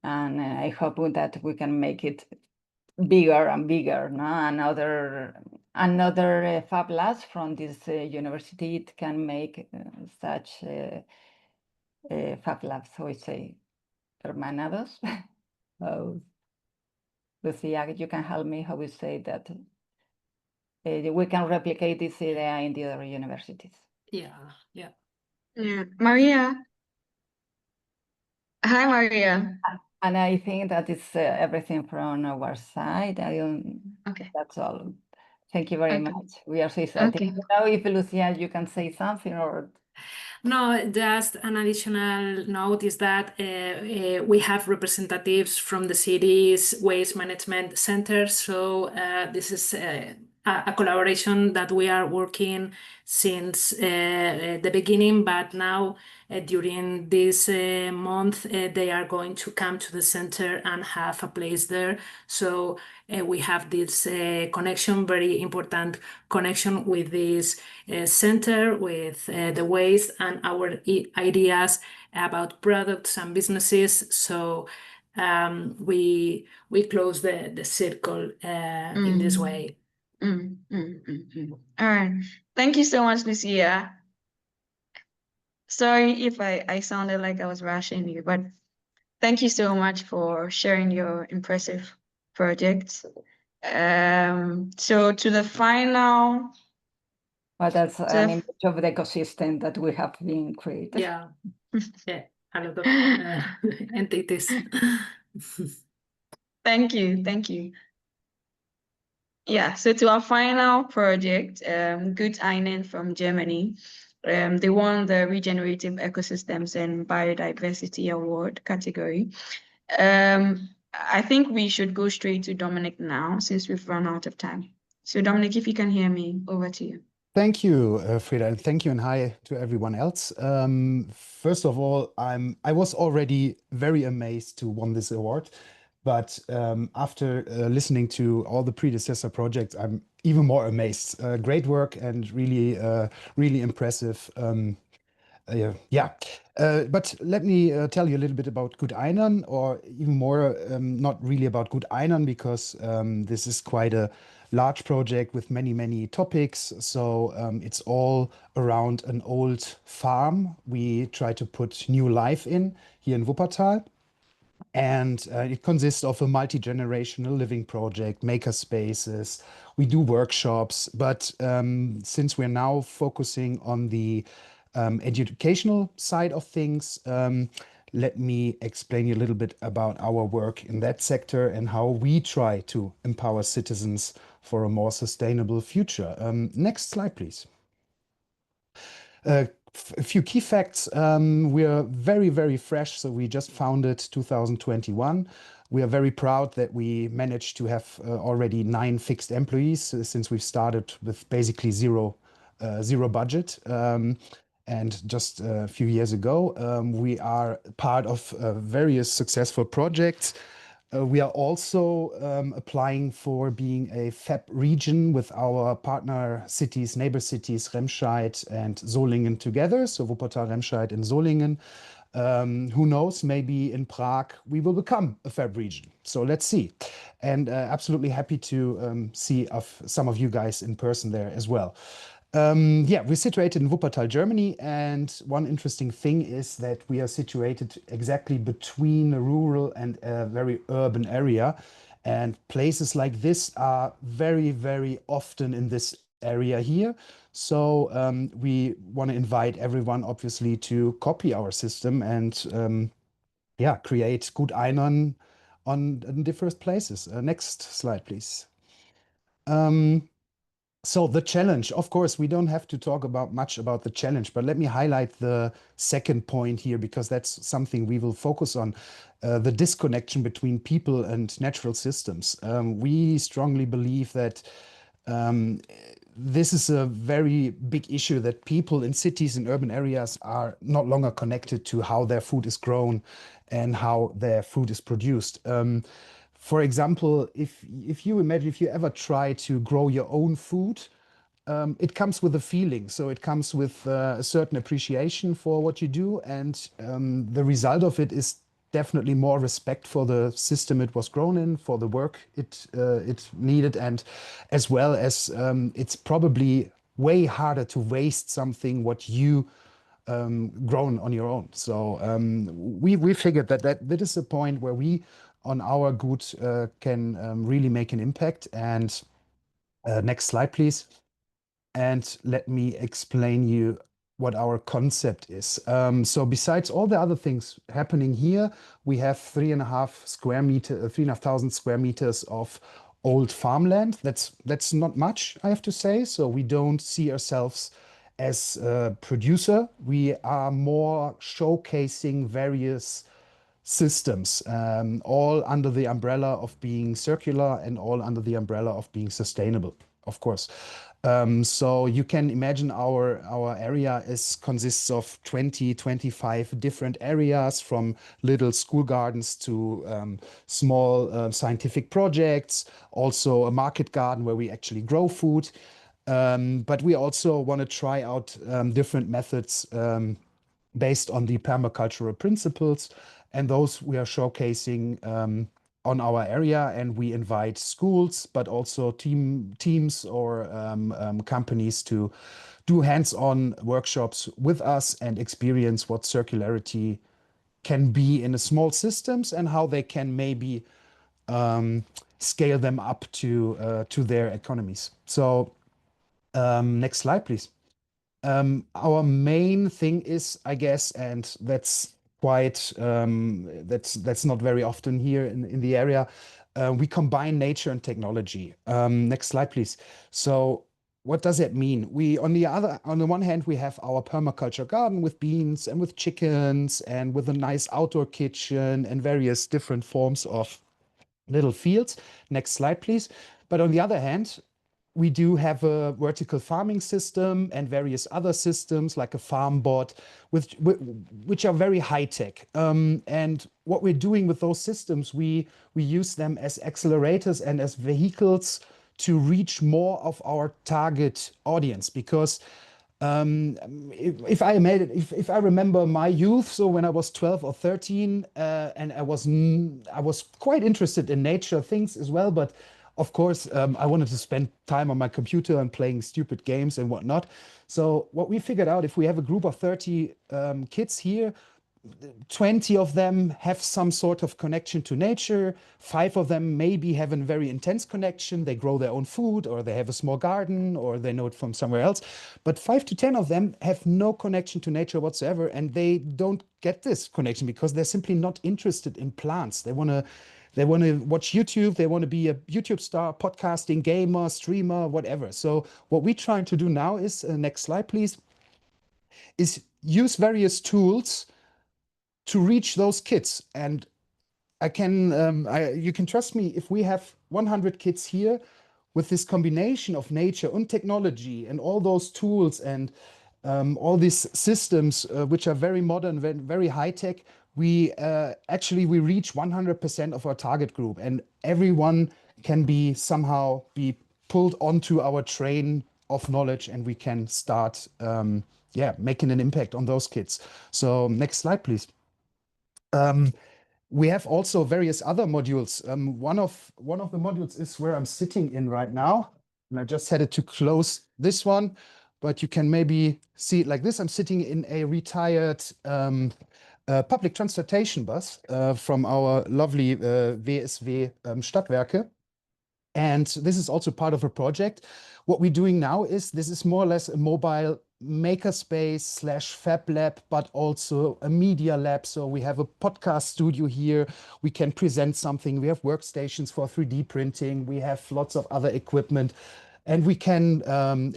and I hope that we can make it bigger and bigger. No? Another fab labs from this university, it can make such fab labs, so we say hermanados. So, Lucia, you can help me how we say that we can replicate this idea in the other universities. Yeah. Maria. Hi, Maria. And I think that is everything from our side. Okay. That's all. Thank you very Okay. much. We are so excited. Okay. I don't know if Lucia, you can say something or. No, just an additional note is that we have representatives from the city's waste management center. So this is a collaboration that we are working since the beginning, but now during this month, they are going to come to the center and have a place there. So we have this connection, very important connection with this center, with the waste and our ideas about products and businesses. So we close the circle in this way. All right. Thank you so much, Lucia. Sorry if I sounded like I was rushing you, but thank you so much for sharing your impressive projects. So to the final. Well, that's an image of the ecosystem that we have been created. Yeah, a lot of entities. Thank you. Yeah, so to our final project, Good Einern from Germany, they won the Regenerative Ecosystems and Biodiversity Award category. I think we should go straight to Dominic now, since we've run out of time. So Dominic, if you can hear me, over to you. Thank you, Frida, and thank you, and hi to everyone else. First of all, I was already very amazed to win this award, but after listening to all the predecessor projects, I'm even more amazed. Great work and really, really impressive. But let me tell you a little bit about Good Einern, or even more, not really about Good Einern, because this is quite a large project with many, many topics. So it's all around an old farm. We try to put new life in here in Wuppertal. And it consists of a multi-generational living project, maker spaces. We do workshops, but since we're now focusing on the educational side of things, let me explain you a little bit about our work in that sector and how we try to empower citizens for a more sustainable future. Next slide, please. a few key facts. We are very, very fresh. So we just founded 2021. We are very proud that we managed to have already 9 fixed employees since we've started with basically zero budget. And just a few years ago, we are part of various successful projects. We are also applying for being a FAB region with our partner cities, neighbor cities, Remscheid and Solingen together. So Wuppertal, Remscheid and Solingen. Who knows, maybe in Prague we will become a FAB region. So let's see. And absolutely happy to see some of you guys in person there as well. Yeah, we're situated in Wuppertal, Germany, and one interesting thing is that we are situated exactly between a rural and a very urban area. And places like this are very, very often in this area here. So we want to invite everyone, obviously, to copy our system and yeah, create good Einern in different places. Next slide, please. So the challenge, of course, we don't have to talk much about the challenge, but let me highlight the second point here, because that's something we will focus on, the disconnection between people and natural systems. We strongly believe that this is a very big issue, that people in cities and urban areas are not longer connected to how their food is grown and how their food is produced. For example, if you imagine, if you ever try to grow your own food, it comes with a feeling. So it comes with a certain appreciation for what you do. And the result of it is definitely more respect for the system it was grown in, for the work it needed. And as well as it's probably way harder to waste something what you grown on your own. So we figured that is a point where we, on our good, can really make an impact. And next slide, please. And let me explain you what our concept is. So besides all the other things happening here, we have 3,500 square meters of old farmland. That's not much, I have to say. So we don't see ourselves as a producer. We are more showcasing various systems, all under the umbrella of being circular and all under the umbrella of being sustainable, of course. So you can imagine our area consists of 25 different areas, from little school gardens to small scientific projects, also a market garden where we actually grow food. But we also want to try out different methods based on the permacultural principles, and those we are showcasing on our area, and we invite schools, but also teams or companies to do hands-on workshops with us and experience what circularity can be in a small systems and how they can maybe scale them up to their economies. So next slide, please. Our main thing is, I guess, and that's quite that's not very often here in the area. We combine nature and technology. Next slide, please. So what does that mean? On the one hand, we have our permaculture garden with beans and with chickens and with a nice outdoor kitchen and various different forms of little fields. Next slide, please. But on the other hand, we do have a vertical farming system and various other systems like a farm bot, which are very high tech. And what we're doing with those systems, we use them as accelerators and as vehicles to reach more of our target audience. Because if I remember my youth, so when I was 12 or 13, and I was quite interested in nature things as well, but of course, I wanted to spend time on my computer and playing stupid games and whatnot. So what we figured out, if we have a group of 30 kids here, 20 of them have some sort of connection to nature. 5 of them maybe have a very intense connection. They grow their own food, or they have a small garden, or they know it from somewhere else. But 5 to 10 of them have no connection to nature whatsoever, and they don't get this connection because they're simply not interested in plants. They want to watch YouTube. They want to be a YouTube star, podcasting, gamer, streamer, whatever. So what we're trying to do now is, next slide, please, is use various tools to reach those kids. And you can trust me, if we have 100 kids here with this combination of nature and technology and all those tools and all these systems, which are very modern, very high tech, we reach 100% of our target group, and everyone can somehow be pulled onto our train of knowledge, and we can start making an impact on those kids. So next slide, please. We have also various other modules. One of the modules is where I'm sitting in right now, and I just had to close this one, but you can maybe see it like this. I'm sitting in a retired public transportation bus from our lovely WSW Stadtwerke. And this is also part of a project. What we're doing now is, this is more or less a mobile makerspace / fab lab, but also a media lab. So we have a podcast studio here. We can present something. We have workstations for 3D printing. We have lots of other equipment. And we can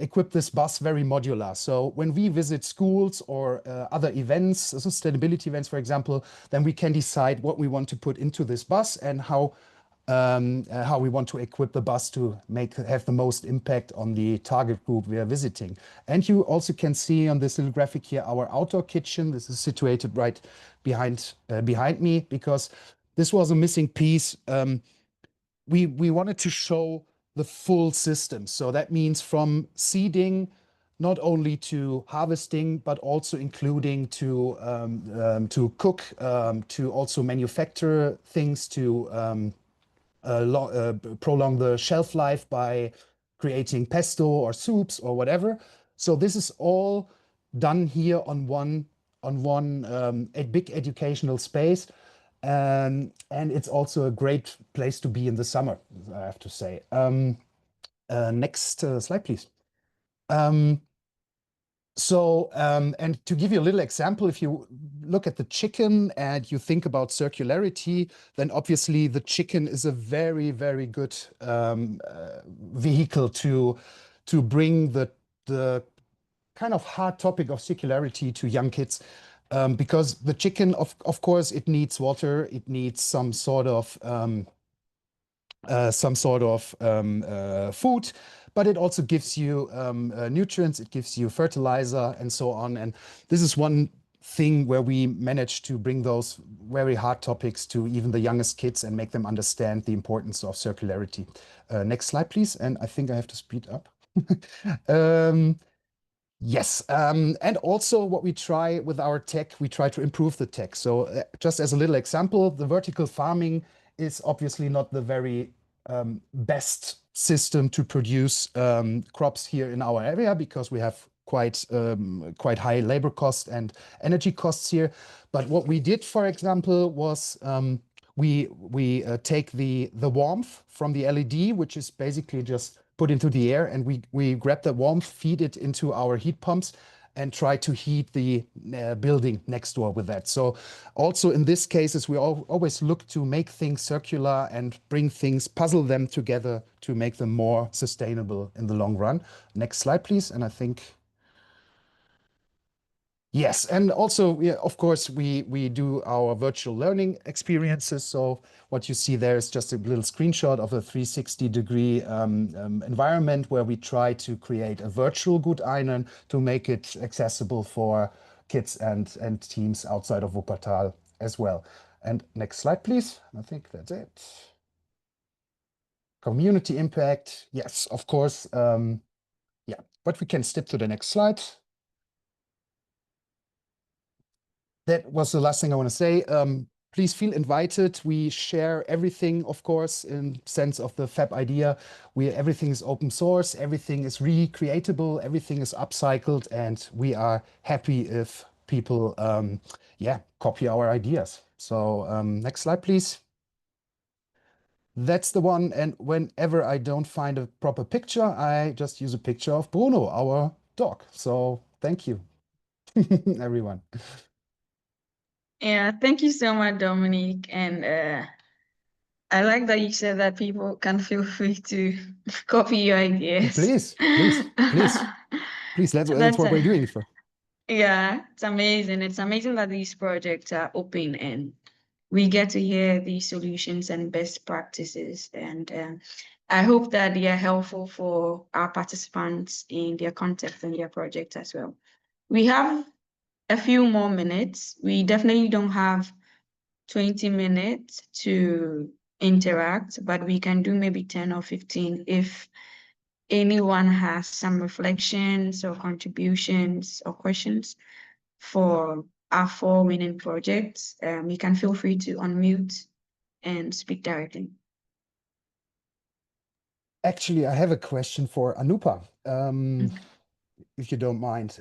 equip this bus very modular. So when we visit schools or other events, sustainability events, for example, then we can decide what we want to put into this bus and how we want to equip the bus to have the most impact on the target group we are visiting. And you also can see on this little graphic here our outdoor kitchen. This is situated right behind me, because this was a missing piece. We wanted to show the full system. So that means from seeding, not only to harvesting, but also including to cook, to also manufacture things, to prolong the shelf life by creating pesto or soups or whatever. So this is all done here on one a big educational space, and it's also a great place to be in the summer, I have to say. Next slide, please. And to give you a little example, if you look at the chicken and you think about circularity, then obviously the chicken is a very, very good vehicle to bring the kind of hard topic of circularity to young kids. Because the chicken, of course, it needs water, it needs some sort of food, but it also gives you nutrients, it gives you fertilizer and so on. And this is one thing where we managed to bring those very hard topics to even the youngest kids and make them understand the importance of circularity. Next slide, please. And I think I have to speed up. Yes, and also what we try with our tech, we try to improve the tech. So just as a little example, the vertical farming is obviously not the very best system to produce crops here in our area, because we have quite high labor costs and energy costs here. But what we did, for example, was we take the warmth from the LED, which is basically just put into the air, and we grab the warmth, feed it into our heat pumps, and try to heat the building next door with that. So also in this cases, we always look to make things circular and bring things, puzzle them together to make them more sustainable in the long run. Next slide, please. And I think, yes, and also, yeah, of course, we do our virtual learning experiences. So what you see there is just a little screenshot of a 360-degree environment where we try to create a virtual Gut Einern to make it accessible for kids and teams outside of Wuppertal as well. And next slide, please. I think that's it. Community impact. Yes, of course. Yeah, but we can step to the next slide. That was the last thing I want to say. Please feel invited. We share everything, of course, in sense of the FAB idea. Everything is open source, everything is recreatable, everything is upcycled, and we are happy if people, copy our ideas. So next slide, please. That's the one. And whenever I don't find a proper picture, I just use a picture of Bruno, our dog. So thank you, everyone. Yeah, thank you so much, Dominique. And I like that you said that people can feel free to copy your ideas. Please. That's what we're doing it for. Yeah, it's amazing. It's amazing that these projects are open and we get to hear these solutions and best practices. And I hope that they are helpful for our participants in their context and their projects as well. We have a few more minutes. We definitely don't have 20 minutes to interact, but we can do maybe 10 or 15 if anyone has some reflections or contributions or questions for our 4 winning projects. You can feel free to unmute and speak directly. Actually, I have a question for Anupa, if you don't mind,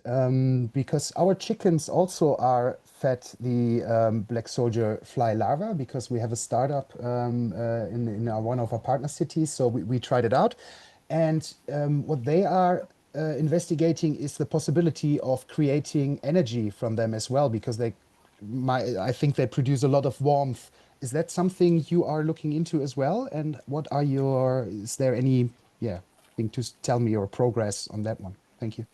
because our chickens also are fed the black soldier fly larva, because we have a startup in one of our partner cities, so we tried it out. And what they are investigating is the possibility of creating energy from them as well, because I think they produce a lot of warmth. Is that something you are looking into as well? And is there any thing to tell me or progress on that one? Thank you.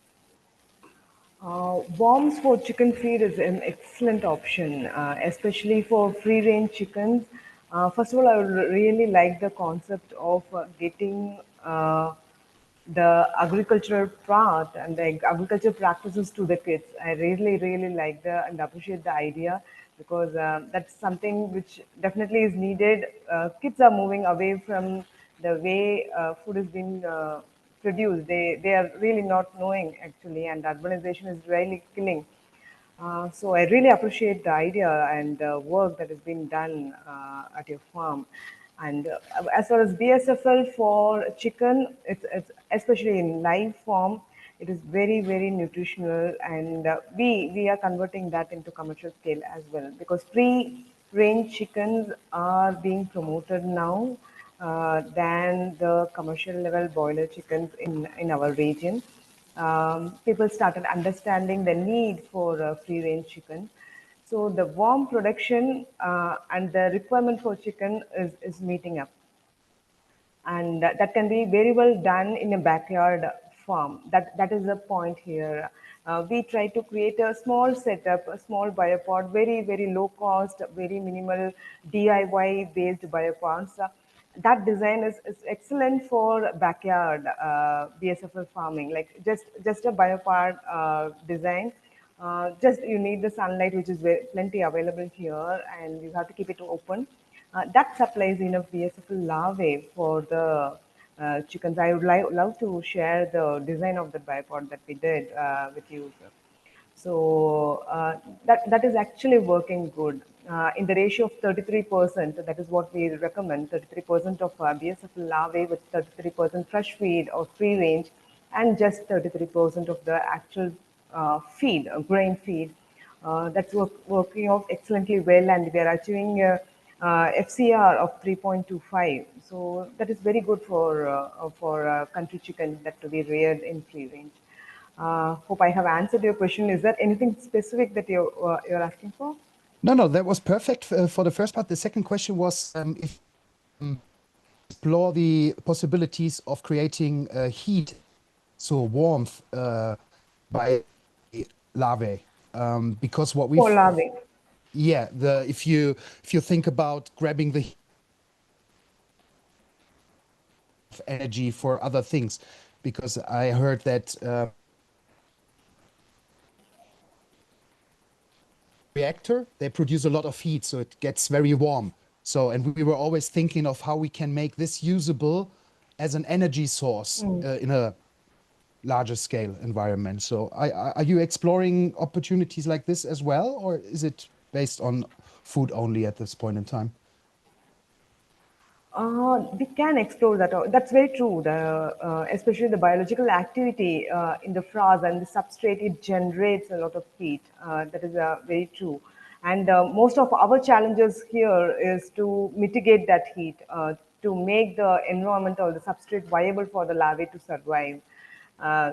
Worms for chicken feed is an excellent option, especially for free-range chickens. First of all, I would really like the concept of getting the agricultural part and the agricultural practices to the kids. I really, really like and appreciate the idea, because that's something which definitely is needed. Kids are moving away from the way food is being produced. They are really not knowing actually, and urbanization is really killing. So I really appreciate the idea and the work that has been done at your farm. And as far as BSFL for chicken, it's especially in live form, it is very, very nutritional, and we are converting that into commercial scale as well, because free-range chickens are being promoted now than the commercial level broiler chickens in our region. People started understanding the need for free-range chicken. So the worm production and the requirement for chicken is meeting up. And that can be very well done in a backyard farm. That is the point here. We try to create a small setup, a small biopod, very, very low cost, very minimal DIY based biopods. That design is excellent for backyard BSFL farming, like just a biopod design. Just you need the sunlight, which is plenty available here, and you have to keep it open. That supplies enough BSFL larvae for the chickens. I would love to share the design of the biopod that we did with you, sir. So that is actually working good. In the ratio of 33%, that is what we recommend, 33% of BSFL larvae with 33% fresh feed or free range, and just 33% of the actual feed, grain feed. That's working out excellently well, and we are achieving FCR of 3.25. So that is very good for country chicken that to be reared in free range. Hope I have answered your question. Is there anything specific that you're asking for? No, that was perfect for the first part. The second question was if explore the possibilities of creating heat, so warmth by larvae, because what we larvae. Yeah, if you think about grabbing the energy for other things, because I heard that reactor, they produce a lot of heat, so it gets very warm. So, and we were always thinking of how we can make this usable as an energy source in a larger scale environment. So are you exploring opportunities like this as well, or is it based on food only at this point in time? We can explore that. That's very true. Especially the biological activity in the frost and the substrate, it generates a lot of heat. That is very true. And most of our challenges here is to mitigate that heat, to make the environment or the substrate viable for the larvae to survive.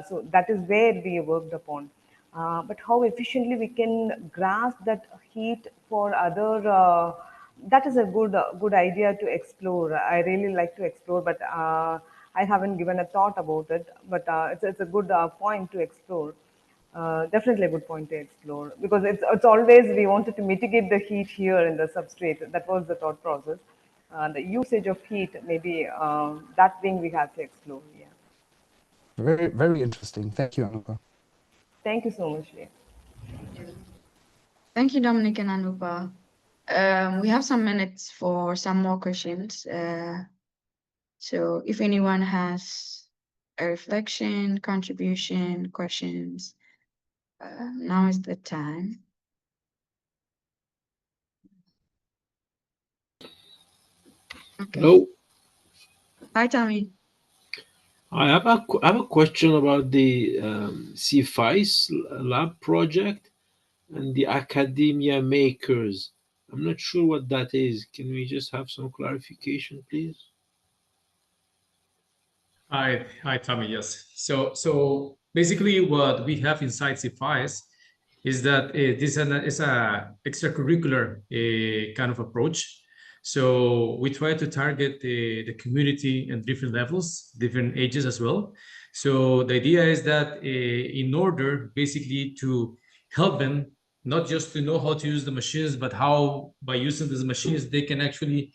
So that is where we worked upon. But how efficiently we can grasp that heat for other that is a good idea to explore. I really like to explore, but I haven't given a thought about it. But it's a good point to explore. definitely a good point to explore, because it's always we wanted to mitigate the heat here in the substrate. That was the thought process. The usage of heat, maybe that thing we have to explore. Yeah. Very, very interesting. Thank you, Anupa. Thank you so much, Leah. Thank you, Dominic and Anupa. We have some minutes for some more questions. So if anyone has a reflection, contribution, questions, now is the time. Okay. Hello. Hi, Tommy. I have a question about the SIFAIS lab project and the academia makers. I'm not sure what that is. Can we just have some clarification, please? Hi, Tommy. Yes. So basically, what we have inside SIFAIS is that this is a extracurricular kind of approach. So we try to target the community at different levels, different ages as well. So the idea is that in order basically to help them not just to know how to use the machines, but how by using these machines they can actually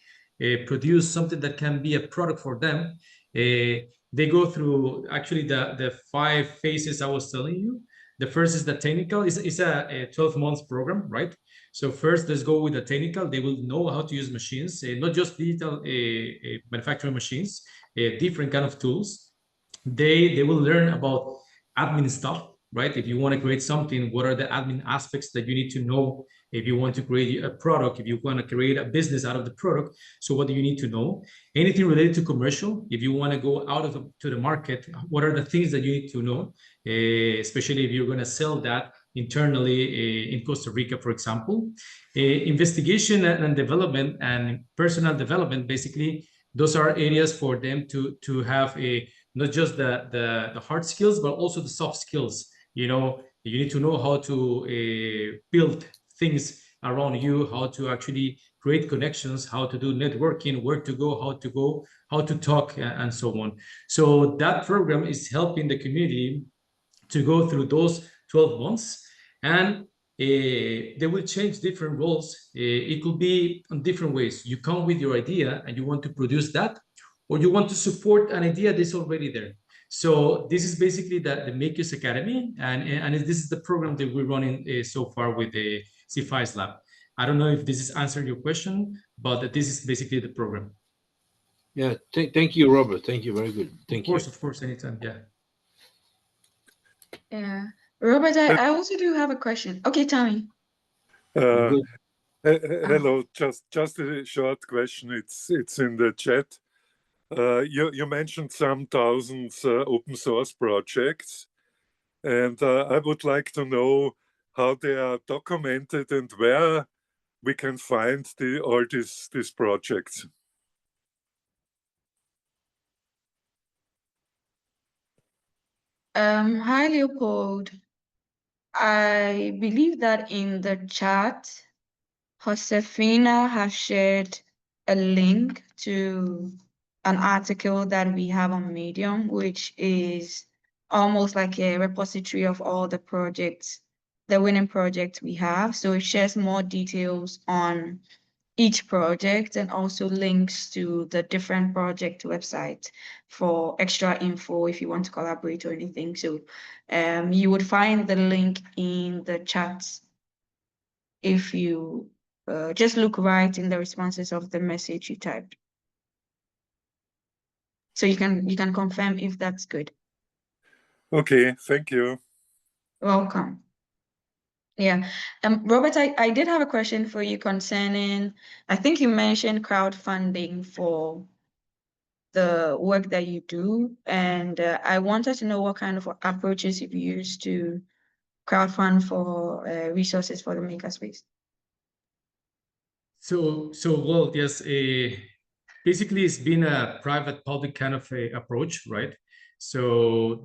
produce something that can be a product for them. They go through actually the 5 phases I was telling you. The first is the technical. It's a 12-month program, right? So first, let's go with the technical. They will know how to use machines, not just digital manufacturing machines, different kind of tools. They will learn about admin stuff, right? If you want to create something, what are the admin aspects that you need to know? If you want to create a product, if you want to create a business out of the product, so what do you need to know? Anything related to commercial, if you want to go out to the market, what are the things that you need to know, especially if you're going to sell that internally in Costa Rica, for example. Investigation and development and personal development, basically, those are areas for them to have not just the hard skills, but also the soft skills. You know, you need to know how to build things around you, how to actually create connections, how to do networking, where to go, how to talk, and so on. So that program is helping the community to go through those 12 months, and they will change different roles. It could be in different ways. You come with your idea and you want to produce that, or you want to support an idea that's already there. So this is basically the Makers Academy, and this is the program that we're running so far with the SIFAIS lab. I don't know if this is answering your question, but this is basically the program. Yeah, thank you, Robert. Thank you, very good. Thank you. Of course, anytime, yeah. Yeah, Robert, I also do have a question. Okay, Tommy. Hello, just a short question. It's in the chat. You mentioned some thousands open source projects, and I would like to know how they are documented and where we can find all these projects. Hi, Leopold. I believe that in the chat, Josefina has shared a link to an article that we have on Medium, which is almost like a repository of all the projects, the winning projects we have. So it shares more details on each project and also links to the different project websites for extra info if you want to collaborate or anything. So you would find the link in the chat if you just look right in the responses of the message you typed. So you can confirm if that's good. Okay, thank you. Welcome. Yeah, Robert, I did have a question for you concerning, I think you mentioned crowdfunding for the work that you do, and I wanted to know what kind of approaches you've used to crowdfund for resources for the makerspace. So well, yes, basically it's been a private-public kind of approach, right? So,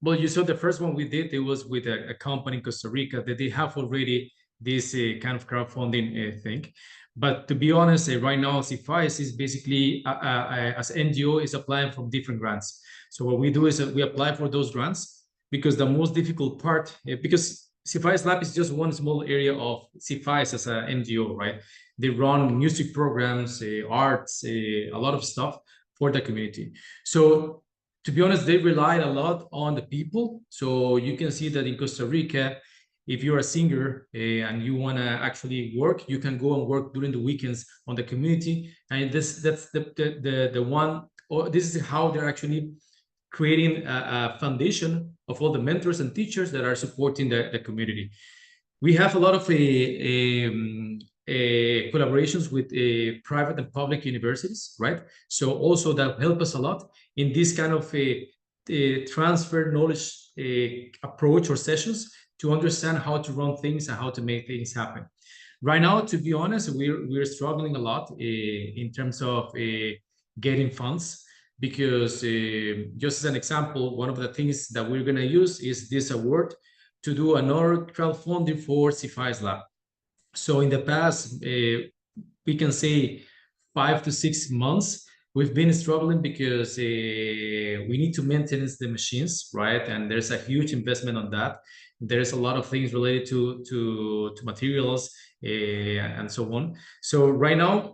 well, you saw the first one we did, it was with a company in Costa Rica that they have already this kind of crowdfunding thing. But to be honest, right now, SIFAIS is basically, as NGO, is applying for different grants. So what we do is we apply for those grants. because the most difficult part, because SIFAIS Lab is just one small area of SIFAIS as an NGO, right? They run music programs, arts, a lot of stuff for the community. So to be honest, they rely a lot on the people. So you can see that in Costa Rica, if you're a singer and you want to actually work, you can go and work during the weekends on the community. And that's the one, or this is how they're actually creating a foundation of all the mentors and teachers that are supporting the community. We have a lot of collaborations with private and public universities, right? So also that help us a lot in this kind of transfer knowledge approach or sessions to understand how to run things and how to make things happen. Right now, to be honest, we're struggling a lot in terms of getting funds, because just as an example, one of the things that we're going to use is this award to do another crowdfunding for SIFAIS Lab. So in the past, we can say 5 to 6 months, we've been struggling because we need to maintain the machines, right? And there's a huge investment on that. There's a lot of things related to materials and so on. So right now,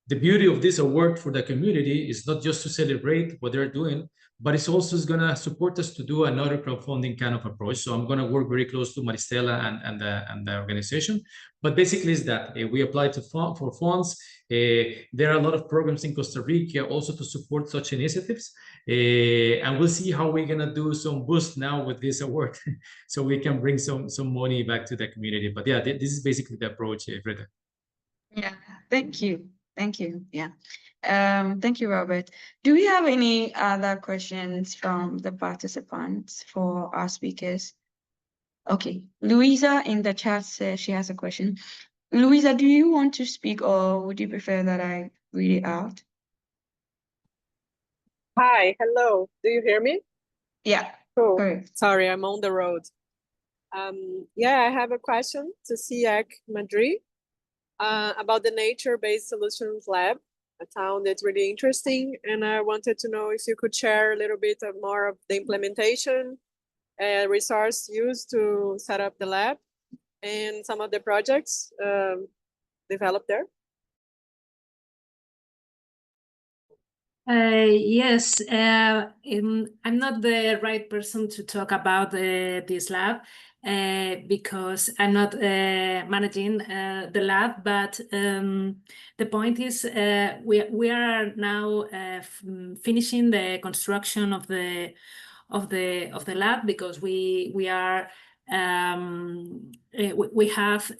the beauty of this award for the community is not just to celebrate what they're doing, but it's also going to support us to do another crowdfunding kind of approach. So I'm going to work very close to Maristela and the organization. But basically is that we apply for funds. There are a lot of programs in Costa Rica also to support such initiatives. And we'll see how we're going to do some boost now with this award so we can bring some money back to the community. But yeah, this is basically the approach, Greta. Yeah, thank you. Thank you. Yeah. Thank you, Robert. Do we have any other questions from the participants for our speakers? Okay, Louisa in the chat says she has a question. Louisa, do you want to speak, or would you prefer that I read it out? Hi, hello. Do you hear me? Yeah. Cool. Correct. Sorry, I'm on the road. Yeah, I have a question to CIEC Madrid about the Nature-Based Solutions Lab. I found it really interesting, and I wanted to know if you could share a little bit more of the implementation resource used to set up the lab and some of the projects developed there. Yes, I'm not the right person to talk about this lab because I'm not managing the lab, but the point is we are now finishing the construction of the lab, because we are we have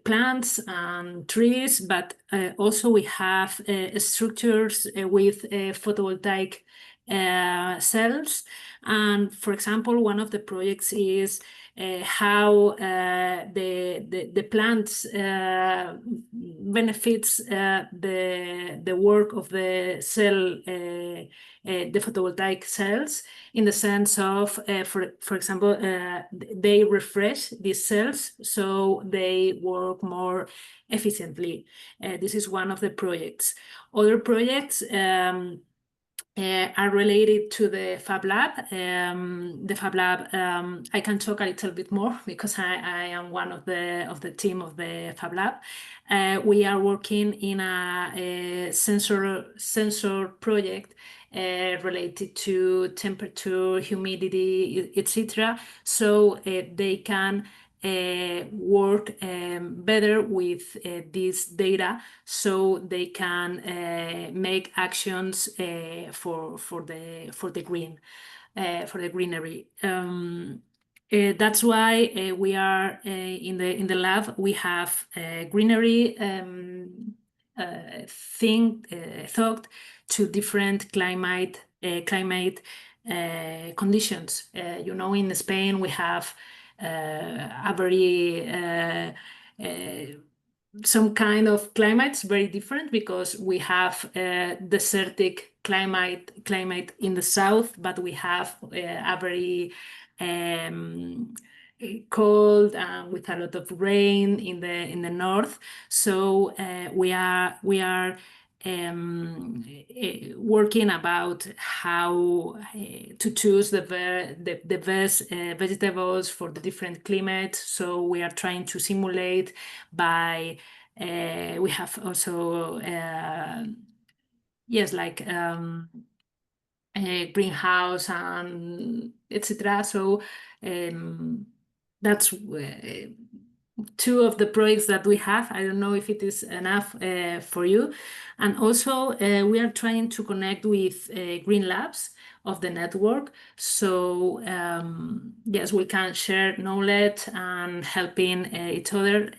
plants and trees, but also we have structures with photovoltaic cells. And for example, one of the projects is how the plants benefits the work of the cell, the photovoltaic cells, in the sense of, for example, they refresh these cells so they work more efficiently. This is one of the projects. Other projects are related to the Fab Lab. The Fab Lab, I can talk a little bit more because I am one of the team of the Fab Lab. We are working in a sensor project related to temperature, humidity, etc. So they can work better with this data, so they can make actions for the greenery. That's why we are in the lab. We have greenery thought to different climate conditions. You know, in Spain we have a very some kind of climates very different, because we have desertic climate in the south, but we have a very cold and with a lot of rain in the north. So we are working about how to choose the best vegetables for the different climates. So we are trying to simulate by, we have also, yes, like greenhouse and etc. So that's two of the projects that we have. I don't know if it is enough for you. And also we are trying to connect with green labs of the network. So yes, we can share knowledge and helping each other.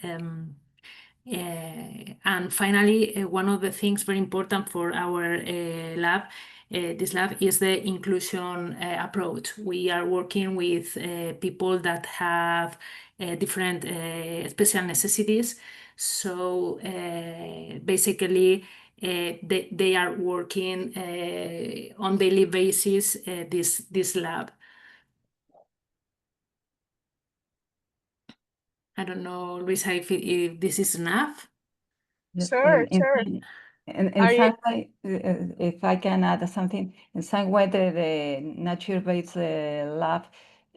And finally, one of the things very important for our lab, this lab, is the inclusion approach. We are working with people that have different special necessities. So basically, they are working on daily basis this lab. I don't know, Luisa, if this is enough. Sure, sure. In Are you- some way, if I can add something, in some way, the nature-based lab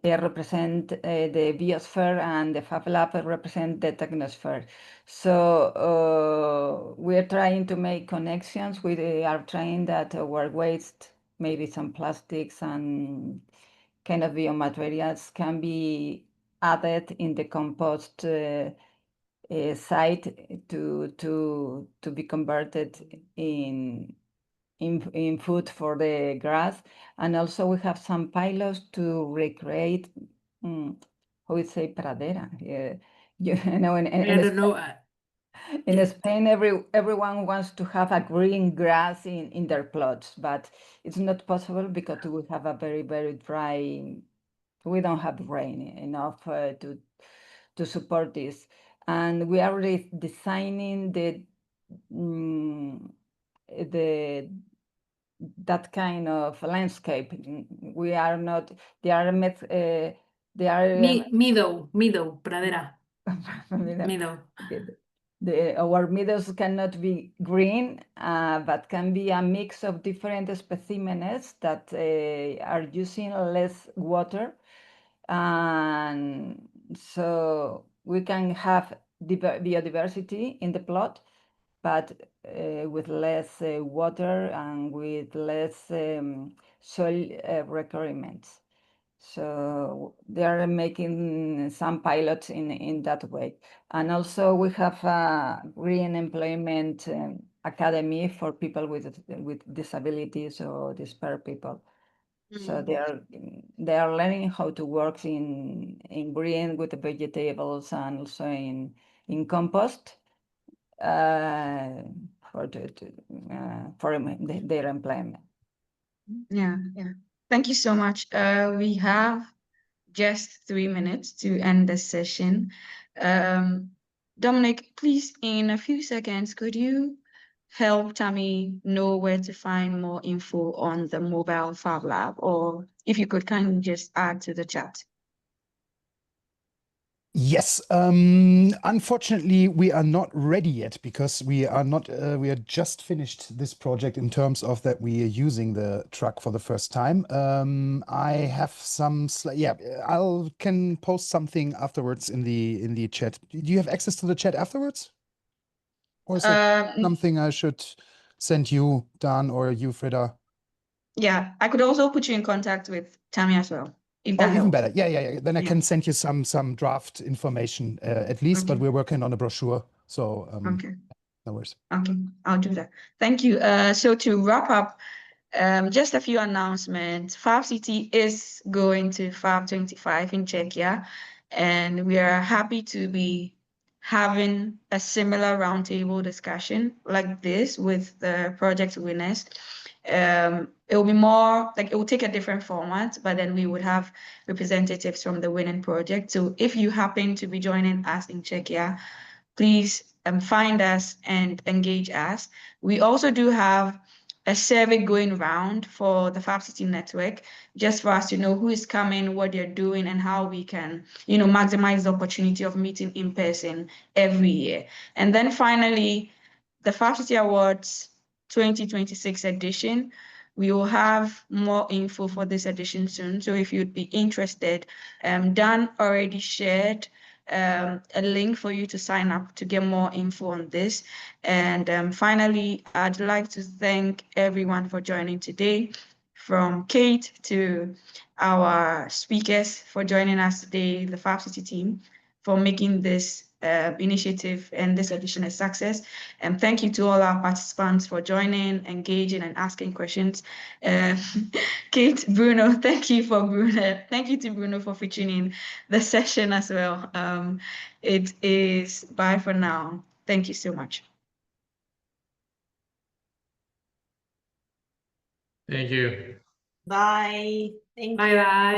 represent the biosphere, and the Fab Lab represent the technosphere. So we are trying to make connections. We are trying that our waste, maybe some plastics and kind of biomaterials, can be added in the compost site to be converted in food for the grass. And also we have some pilots to recreate, how we say pradera. You know, I don't know. In Spain, everyone wants to have a green grass in their plots, but it's not possible because we have a very, very dry, we don't have rain enough to support this. And we are designing that kind of landscape. We are not, they are meadow, pradera. Meadow. Our meadows cannot be green, but can be a mix of different specimens that are using less water. And so we can have biodiversity in the plot, but with less water and with less soil requirements. So they are making some pilots in that way. And also we have a green employment academy for people with disabilities or disparate people. So they are learning how to work in green with the vegetables and also in compost for their employment. Yeah. Thank you so much. We have just 3 minutes to end the session. Dominic, please, in a few seconds, could you help Tammy know where to find more info on the mobile Fab Lab, or if you could kindly just add to the chat? Yes, unfortunately, we are not ready yet because we are just finished this project in terms of that we are using the truck for the first time. I have some, can post something afterwards in the chat. Do you have access to the chat afterwards? Or is that something I should send you, Dan, or you, Frida? Yeah, I could also put you in contact with Tammy as well. If that even helps. better. Yeah. Then I can send you some draft information at least, but we're working on a brochure. So okay. No worries. Okay, I'll do that. Thank you. So to wrap up, just a few announcements. Fab City is going to Fab 25 in Czechia, and we are happy to be having a similar roundtable discussion like this with the project winners. It will be more like, it will take a different format, but then we would have representatives from the winning project. So if you happen to be joining us in Czechia, please find us and engage us. We also do have a survey going around for the Fab City network, just for us to know who is coming, what they're doing, and how we can, maximize the opportunity of meeting in person every year. And then finally, the Fab City Awards 2026 edition. We will have more info for this edition soon. So if you'd be interested, Dan already shared a link for you to sign up to get more info on this. And finally, I'd like to thank everyone for joining today, from Kate to our speakers for joining us today, the Fab City team, for making this initiative and this edition a success. And thank you to all our participants for joining, engaging, and asking questions. Kate, Bruno, thank you to Bruno for featuring in the session as well. It is bye for now. Thank you so much. Thank you. Bye. Thank you. Bye bye.